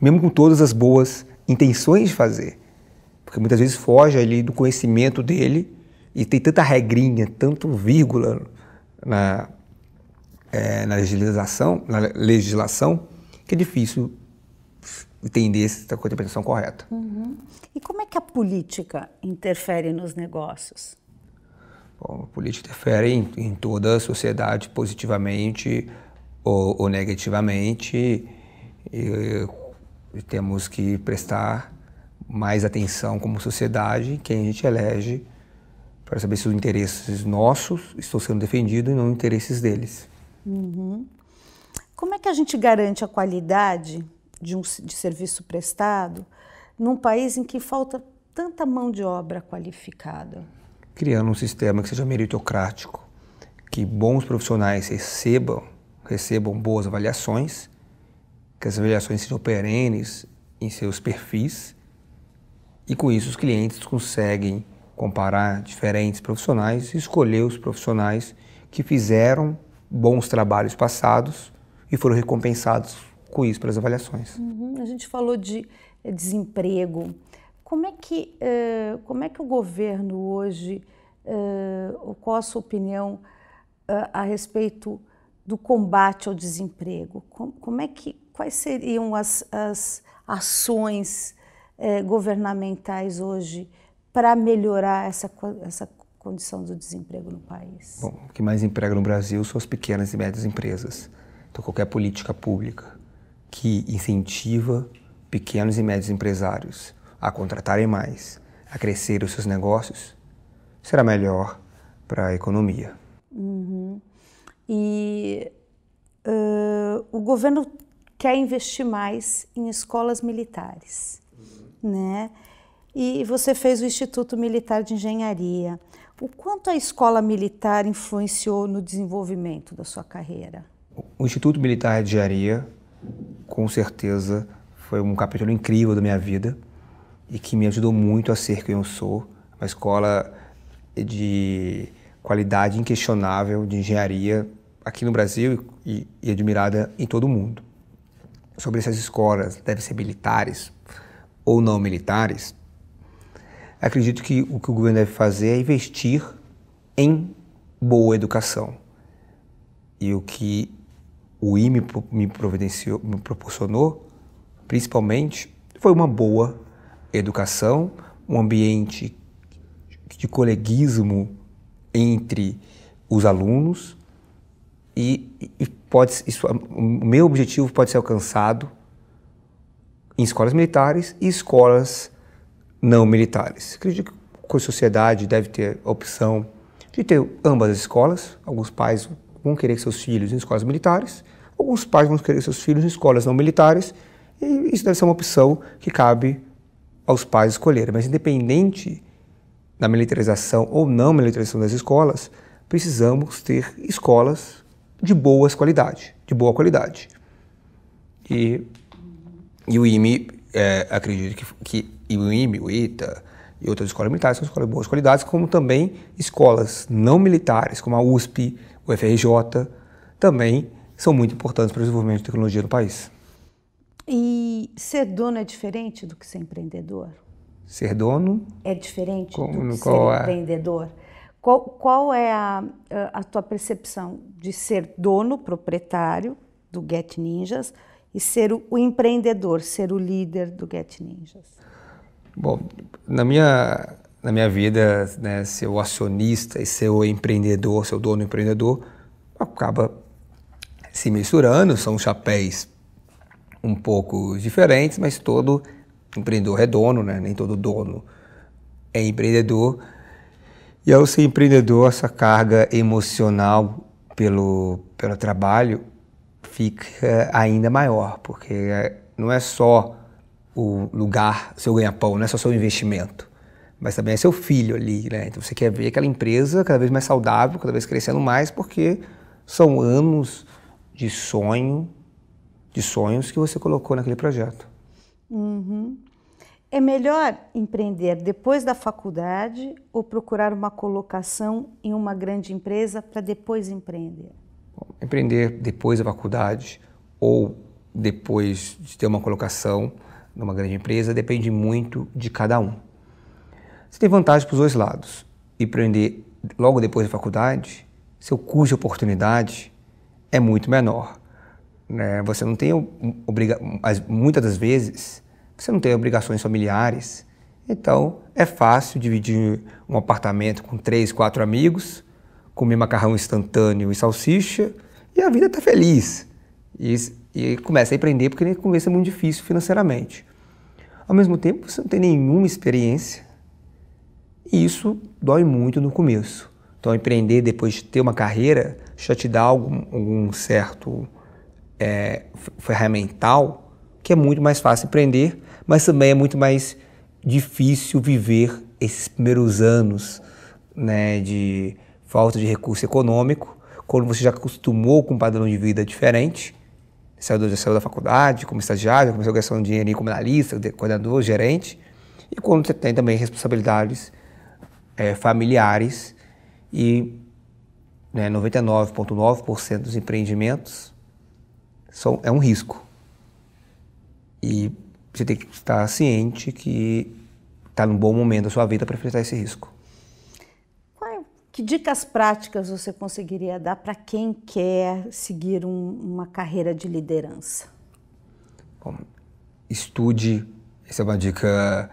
mesmo com todas as boas intenções de fazer. Porque muitas vezes foge ali do conhecimento dele e tem tanta regrinha, tanto vírgula na legislação, que é difícil entender se está com a interpretação correta. Uhum. E como é que a política interfere nos negócios? Bom, a política interfere em toda a sociedade, positivamente ou negativamente, e temos que prestar mais atenção como sociedade, quem a gente elege, para saber se os interesses nossos estão sendo defendidos e não os interesses deles. Uhum. Como é que a gente garante a qualidade de serviço prestado num país em que falta tanta mão de obra qualificada? Criando um sistema que seja meritocrático, que bons profissionais recebam boas avaliações, que as avaliações sejam perenes em seus perfis, e com isso os clientes conseguem comparar diferentes profissionais e escolher os profissionais que fizeram bons trabalhos passados e foram recompensados com isso pelas avaliações. Uhum. A gente falou de desemprego. Como é que o governo hoje, qual a sua opinião a respeito do combate ao desemprego? Quais seriam as ações governamentais hoje para melhorar essa condição do desemprego no país? Bom, o que mais emprega no Brasil são as pequenas e médias empresas. Então, qualquer política pública que incentiva pequenos e médios empresários a contratarem mais, a crescer os seus negócios, será melhor para a economia. Uhum. E o governo quer investir mais em escolas militares, né? E você fez o Instituto Militar de Engenharia. O quanto a escola militar influenciou no desenvolvimento da sua carreira? O Instituto Militar de Engenharia, com certeza, foi um capítulo incrível da minha vida e que me ajudou muito a ser quem eu sou. Uma escola de qualidade inquestionável de engenharia aqui no Brasil e admirada em todo o mundo. Sobre essas escolas, devem ser militares ou não militares, acredito que o que o governo deve fazer é investir em boa educação. E o que o IME me proporcionou, principalmente, foi uma boa educação, um ambiente de coleguismo entre os alunos o meu objetivo pode ser alcançado em escolas militares e escolas não militares. Acredito que a sociedade deve ter a opção de ter ambas as escolas. Alguns pais vão querer seus filhos em escolas militares, alguns pais vão querer seus filhos em escolas não militares, e isso deve ser uma opção que cabe aos pais escolherem. Mas independente da militarização ou não militarização das escolas, precisamos ter escolas de boa qualidade. E o IME, acredito que o IME, o ITA e outras escolas militares são escolas de boas qualidades, como também escolas não militares, como a USP, o FRJ, também são muito importantes para o desenvolvimento de tecnologia no país. E ser dono é diferente do que ser empreendedor? Ser dono? É diferente do que ser empreendedor? Qual é a tua percepção de ser dono, proprietário do Get Ninjas e ser o empreendedor, ser o líder do Get Ninjas? Bom, na minha vida, né, ser o acionista e ser o empreendedor, ser o dono empreendedor, acaba se misturando, são chapéus um pouco diferentes, mas todo empreendedor é dono, né? Nem todo dono é empreendedor. E ao ser empreendedor, essa carga emocional pelo trabalho fica ainda maior, porque não é só o lugar, seu ganha-pão, não é só seu investimento, mas também é seu filho ali, né? Então você quer ver aquela empresa cada vez mais saudável, cada vez crescendo mais, porque são anos de sonhos que você colocou naquele projeto. Uhum. É melhor empreender depois da faculdade ou procurar uma colocação em uma grande empresa para depois empreender? Empreender depois da faculdade ou depois de ter uma colocação numa grande empresa depende muito de cada um. Você tem vantagem para os dois lados. Empreender logo depois da faculdade, seu custo de oportunidade é muito menor. Você não tem muitas das vezes você não tem obrigações familiares, então é fácil dividir um apartamento com 3, 4 amigos, comer macarrão instantâneo e salsicha e a vida está feliz. E começa a empreender porque no começo é muito difícil financeiramente. Ao mesmo tempo, você não tem nenhuma experiência e isso dói muito no começo. Então, empreender depois de ter uma carreira já te dá algum certo ferramental que é muito mais fácil empreender, mas também é muito mais difícil viver esses primeiros anos, né, de falta de recurso econômico, quando você já acostumou com um padrão de vida diferente, saiu da faculdade, como estagiário, começou a gastar um dinheirinho como analista, coordenador, gerente, e quando você tem também responsabilidades familiares e 99,9% dos empreendimentos é um risco. E você tem que estar ciente que está num bom momento da sua vida para enfrentar esse risco. Que dicas práticas você conseguiria dar para quem quer seguir uma carreira de liderança? Bom, estude, essa é uma dica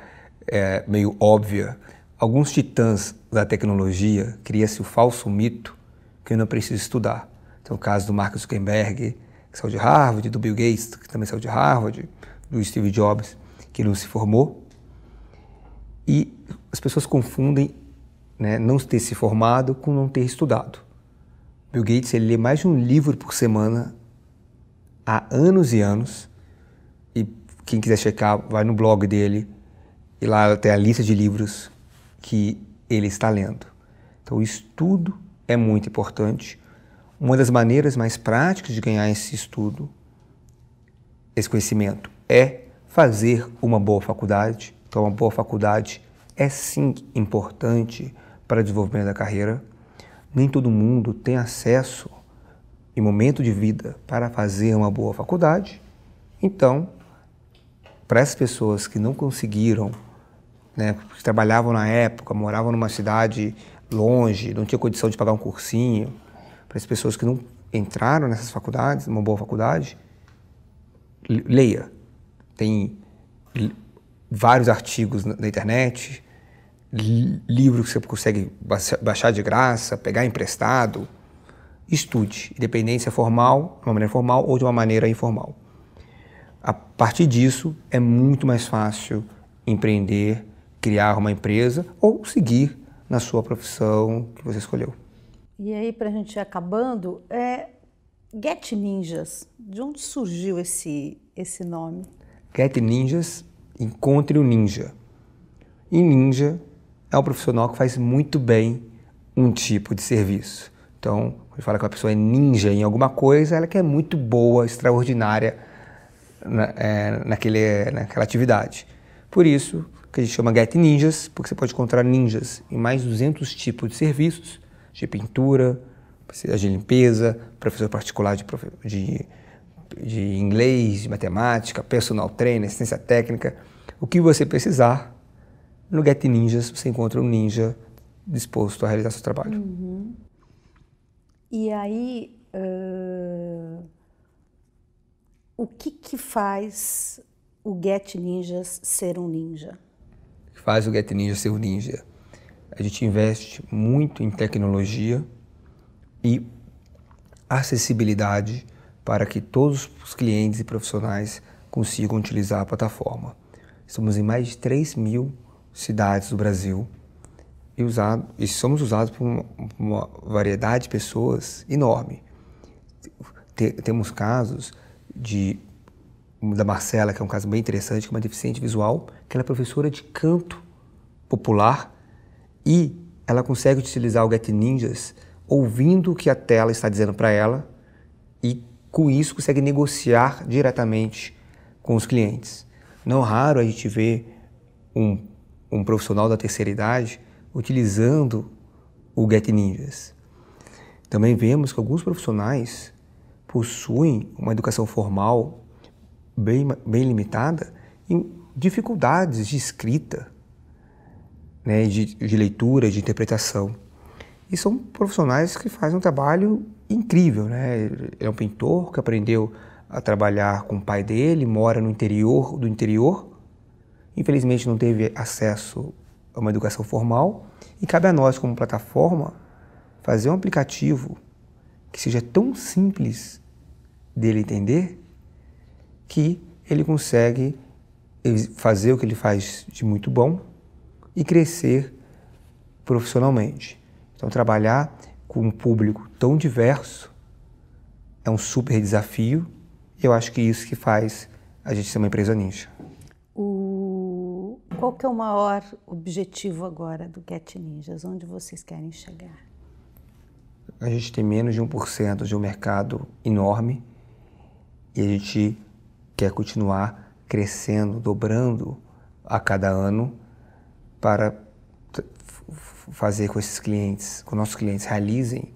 meio óbvia. Alguns titãs da tecnologia cria-se o falso mito que não precisa estudar. Então, o caso do Mark Zuckerberg, que saiu de Harvard, do Bill Gates, que também saiu de Harvard, do Steve Jobs, que não se formou. E as pessoas confundem, né, não ter se formado com não ter estudado. Bill Gates, ele lê mais de um livro por semana há anos e anos. E quem quiser checar, vai no blog dele e lá tem a lista de livros que ele está lendo. Então, o estudo é muito importante. Uma das maneiras mais práticas de ganhar esse estudo, esse conhecimento, é fazer uma boa faculdade. Então, uma boa faculdade é sim importante para o desenvolvimento da carreira. Nem todo mundo tem acesso em momento de vida para fazer uma boa faculdade. Então, para essas pessoas que não conseguiram, né, que trabalhavam na época, moravam numa cidade longe, não tinha condição de pagar um cursinho, para as pessoas que não entraram nessas faculdades, numa boa faculdade, leia. Tem vários artigos na internet, livros que você consegue baixar de graça, pegar emprestado. Estude, independente se é formal, de uma maneira formal ou de uma maneira informal. A partir disso, é muito mais fácil empreender, criar uma empresa ou seguir na sua profissão que você escolheu. E aí, para a gente ir acabando, Get Ninjas, de onde surgiu esse nome? Get Ninjas, encontre o ninja. E ninja é um profissional que faz muito bem um tipo de serviço. Então, quando fala que uma pessoa é ninja em alguma coisa, ela que é muito boa, extraordinária naquela atividade. Por isso que a gente chama Get Ninjas, porque você pode encontrar ninjas em mais de 200 tipos de serviços, de pintura, de limpeza, professor particular de inglês, de matemática, personal trainer, assistência técnica. O que você precisar, no Get Ninjas você encontra um ninja disposto a realizar seu trabalho. Uhum. E aí, o que faz o Get Ninjas ser um ninja? O que faz o Get Ninja ser um ninja? A gente investe muito em tecnologia e acessibilidade para que todos os clientes e profissionais consigam utilizar a plataforma. Estamos em mais de 3.000 cidades do Brasil e somos usados por uma variedade de pessoas enorme. Temos casos da Marcela, que é um caso bem interessante, que é uma deficiente visual, que ela é professora de canto popular e ela consegue utilizar o Get Ninjas ouvindo o que a tela está dizendo para ela e com isso consegue negociar diretamente com os clientes. Não raro a gente vê um profissional da terceira idade utilizando o Get Ninjas. Também vemos que alguns profissionais possuem uma educação formal bem limitada em dificuldades de escrita, né, de leitura, de interpretação. E são profissionais que fazem um trabalho incrível, né? É um pintor que aprendeu a trabalhar com o pai dele, mora no interior do interior, infelizmente não teve acesso a uma educação formal e cabe a nós, como plataforma, fazer um aplicativo que seja tão simples dele entender que ele consegue fazer o que ele faz de muito bom e crescer profissionalmente. Então, trabalhar com um público tão diverso é um super desafio e eu acho que isso que faz a gente ser uma empresa ninja. Qual que é o maior objetivo agora do Get Ninjas? Onde vocês querem chegar? A gente tem menos de 1% de um mercado enorme e a gente quer continuar crescendo, dobrando a cada ano para fazer com esses clientes, com nossos clientes realizem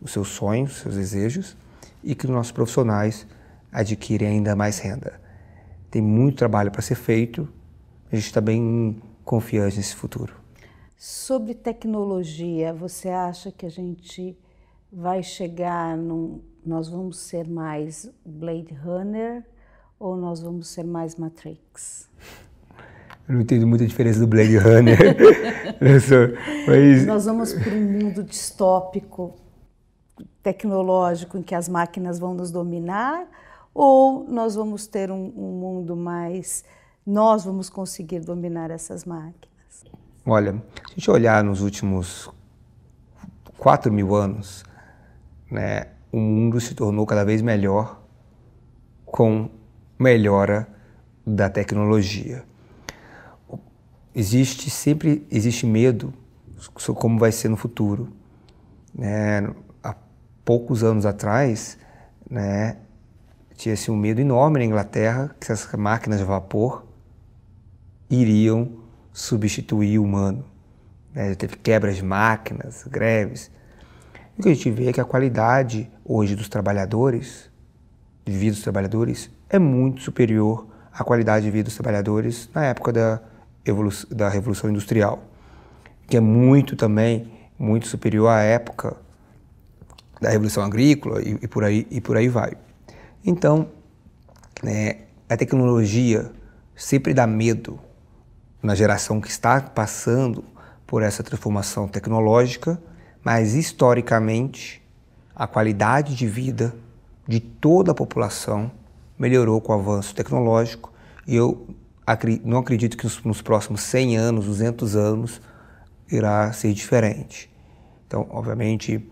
os seus sonhos, seus desejos e que os nossos profissionais adquirem ainda mais renda. Tem muito trabalho para ser feito, a gente está bem confiante nesse futuro. Sobre tecnologia, você acha que a gente vai chegar nós vamos ser mais Blade Runner ou nós vamos ser mais Matrix? Eu não entendo muita diferença do Blade Runner. Mas... Nós vamos para um mundo distópico, tecnológico, em que as máquinas vão nos dominar, ou nós vamos ter um mundo mais... Nós vamos conseguir dominar essas máquinas? Olha, se a gente olhar nos últimos 4.000 anos, né, o mundo se tornou cada vez melhor com melhora da tecnologia. Existe medo sobre como vai ser no futuro. Né? Há poucos anos atrás, né, tinha-se um medo enorme na Inglaterra que essas máquinas de vapor iriam substituir o humano. Né? Teve quebras de máquinas, greves. E o que a gente vê é que a qualidade hoje dos trabalhadores, de vida dos trabalhadores, é muito superior à qualidade de vida dos trabalhadores na época da Revolução Industrial, que é muito superior à época da Revolução Agrícola e por aí vai. Então, a tecnologia sempre dá medo na geração que está passando por essa transformação tecnológica, mas historicamente a qualidade de vida de toda a população melhorou com o avanço tecnológico e eu não acredito que nos próximos 100 anos, 200 anos, irá ser diferente. Então, obviamente,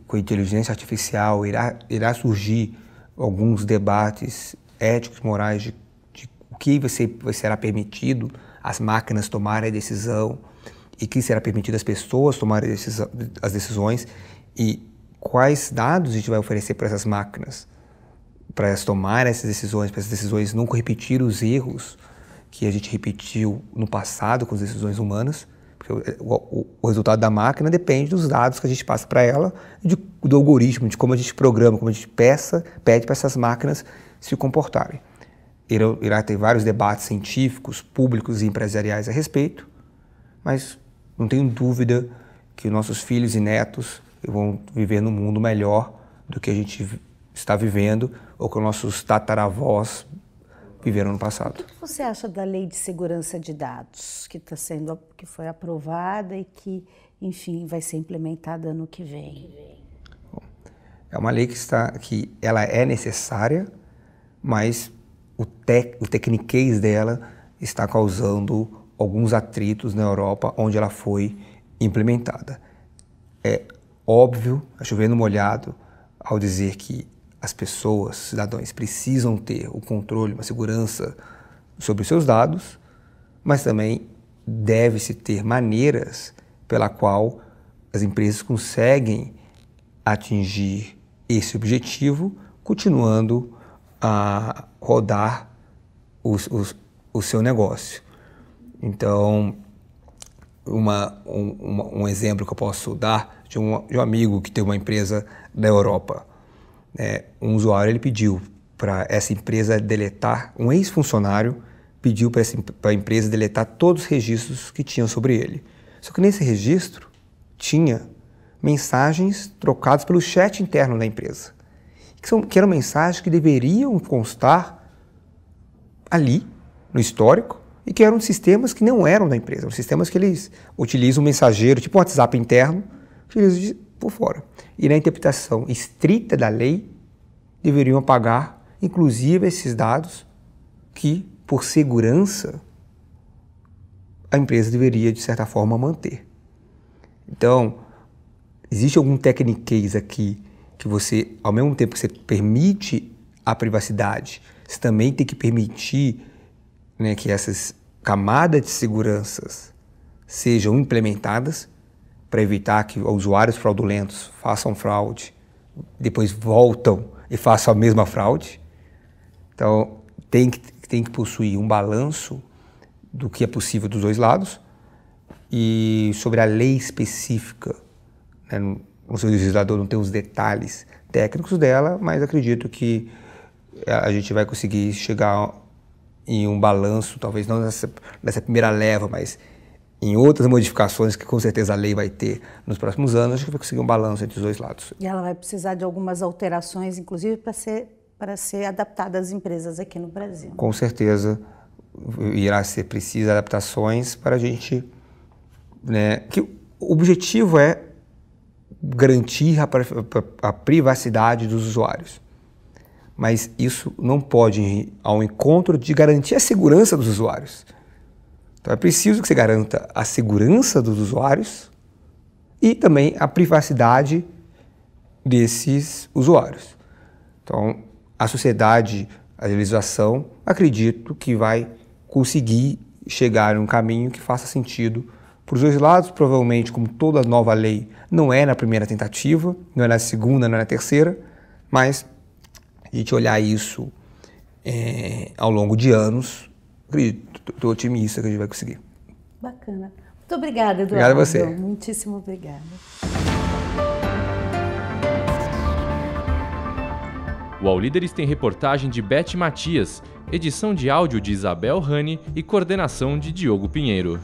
com a inteligência artificial irá surgir alguns debates éticos, morais, de o que será permitido as máquinas tomarem a decisão e que será permitido às pessoas tomarem as decisões e quais dados a gente vai oferecer para essas máquinas, para elas tomarem essas decisões nunca repetir os erros que a gente repetiu no passado com as decisões humanas, porque o resultado da máquina depende dos dados que a gente passa para ela, do algoritmo, de como a gente programa, como a gente pede para essas máquinas se comportarem. Irá ter vários debates científicos, públicos e empresariais a respeito, mas não tenho dúvida que nossos filhos e netos vão viver num mundo melhor do que a gente está vivendo ou que nossos tataravós viveram no passado. O que você acha da Lei de Segurança de Dados, que foi aprovada e que, enfim, vai ser implementada ano que vem? Bom, é uma lei que ela é necessária, mas o tecniquez dela está causando alguns atritos na Europa onde ela foi implementada. É óbvio, chovendo molhado, ao dizer que as pessoas, cidadãos, precisam ter o controle, uma segurança sobre os seus dados, mas também deve-se ter maneiras pela qual as empresas conseguem atingir esse objetivo, continuando a rodar o seu negócio. Então, um exemplo que eu posso dar de um amigo que tem uma empresa na Europa. Um usuário ele pediu para essa empresa deletar, um ex-funcionário pediu para a empresa deletar todos os registros que tinham sobre ele. Só que nesse registro tinha mensagens trocadas pelo chat interno da empresa, que eram mensagens que deveriam constar ali, no histórico, e que eram sistemas que não eram da empresa, eram sistemas que eles utilizam um mensageiro, tipo um WhatsApp interno, utilizam por fora. E na interpretação estrita da lei, deveriam apagar, inclusive, esses dados que, por segurança, a empresa deveria, de certa forma, manter. Então, existe algum tecniquez aqui que você, ao mesmo tempo que você permite a privacidade, você também tem que permitir, né, que essas camadas de seguranças sejam implementadas para evitar que usuários fraudulentos façam fraude, depois voltam e façam a mesma fraude. Então, tem que possuir um balanço do que é possível dos dois lados. E sobre a lei específica, né, o seu legislador não tem os detalhes técnicos dela, mas acredito que a gente vai conseguir chegar em um balanço, talvez não nessa primeira leva, mas em outras modificações que com certeza a lei vai ter nos próximos anos, acho que vai conseguir um balanço entre os dois lados. E ela vai precisar de algumas alterações, inclusive para ser adaptada às empresas aqui no Brasil. Com certeza irá ser preciso adaptações para a gente, né, que o objetivo é garantir a privacidade dos usuários. Mas isso não pode ir ao encontro de garantir a segurança dos usuários. Então é preciso que você garanta a segurança dos usuários e também a privacidade desses usuários. Então, a sociedade, a legislação, acredito que vai conseguir chegar em um caminho que faça sentido para os dois lados. Provavelmente, como toda nova lei, não é na primeira tentativa, não é na segunda, não é na terceira, mas a gente olhar isso ao longo de anos, acredito, estou otimista que a gente vai conseguir. Bacana. Muito obrigada, Eduardo. Obrigado a você. Muitíssimo obrigada. O All Líderes tem reportagem de Beth Matias, edição de áudio de Isabel Rani e coordenação de Diogo Pinheiro.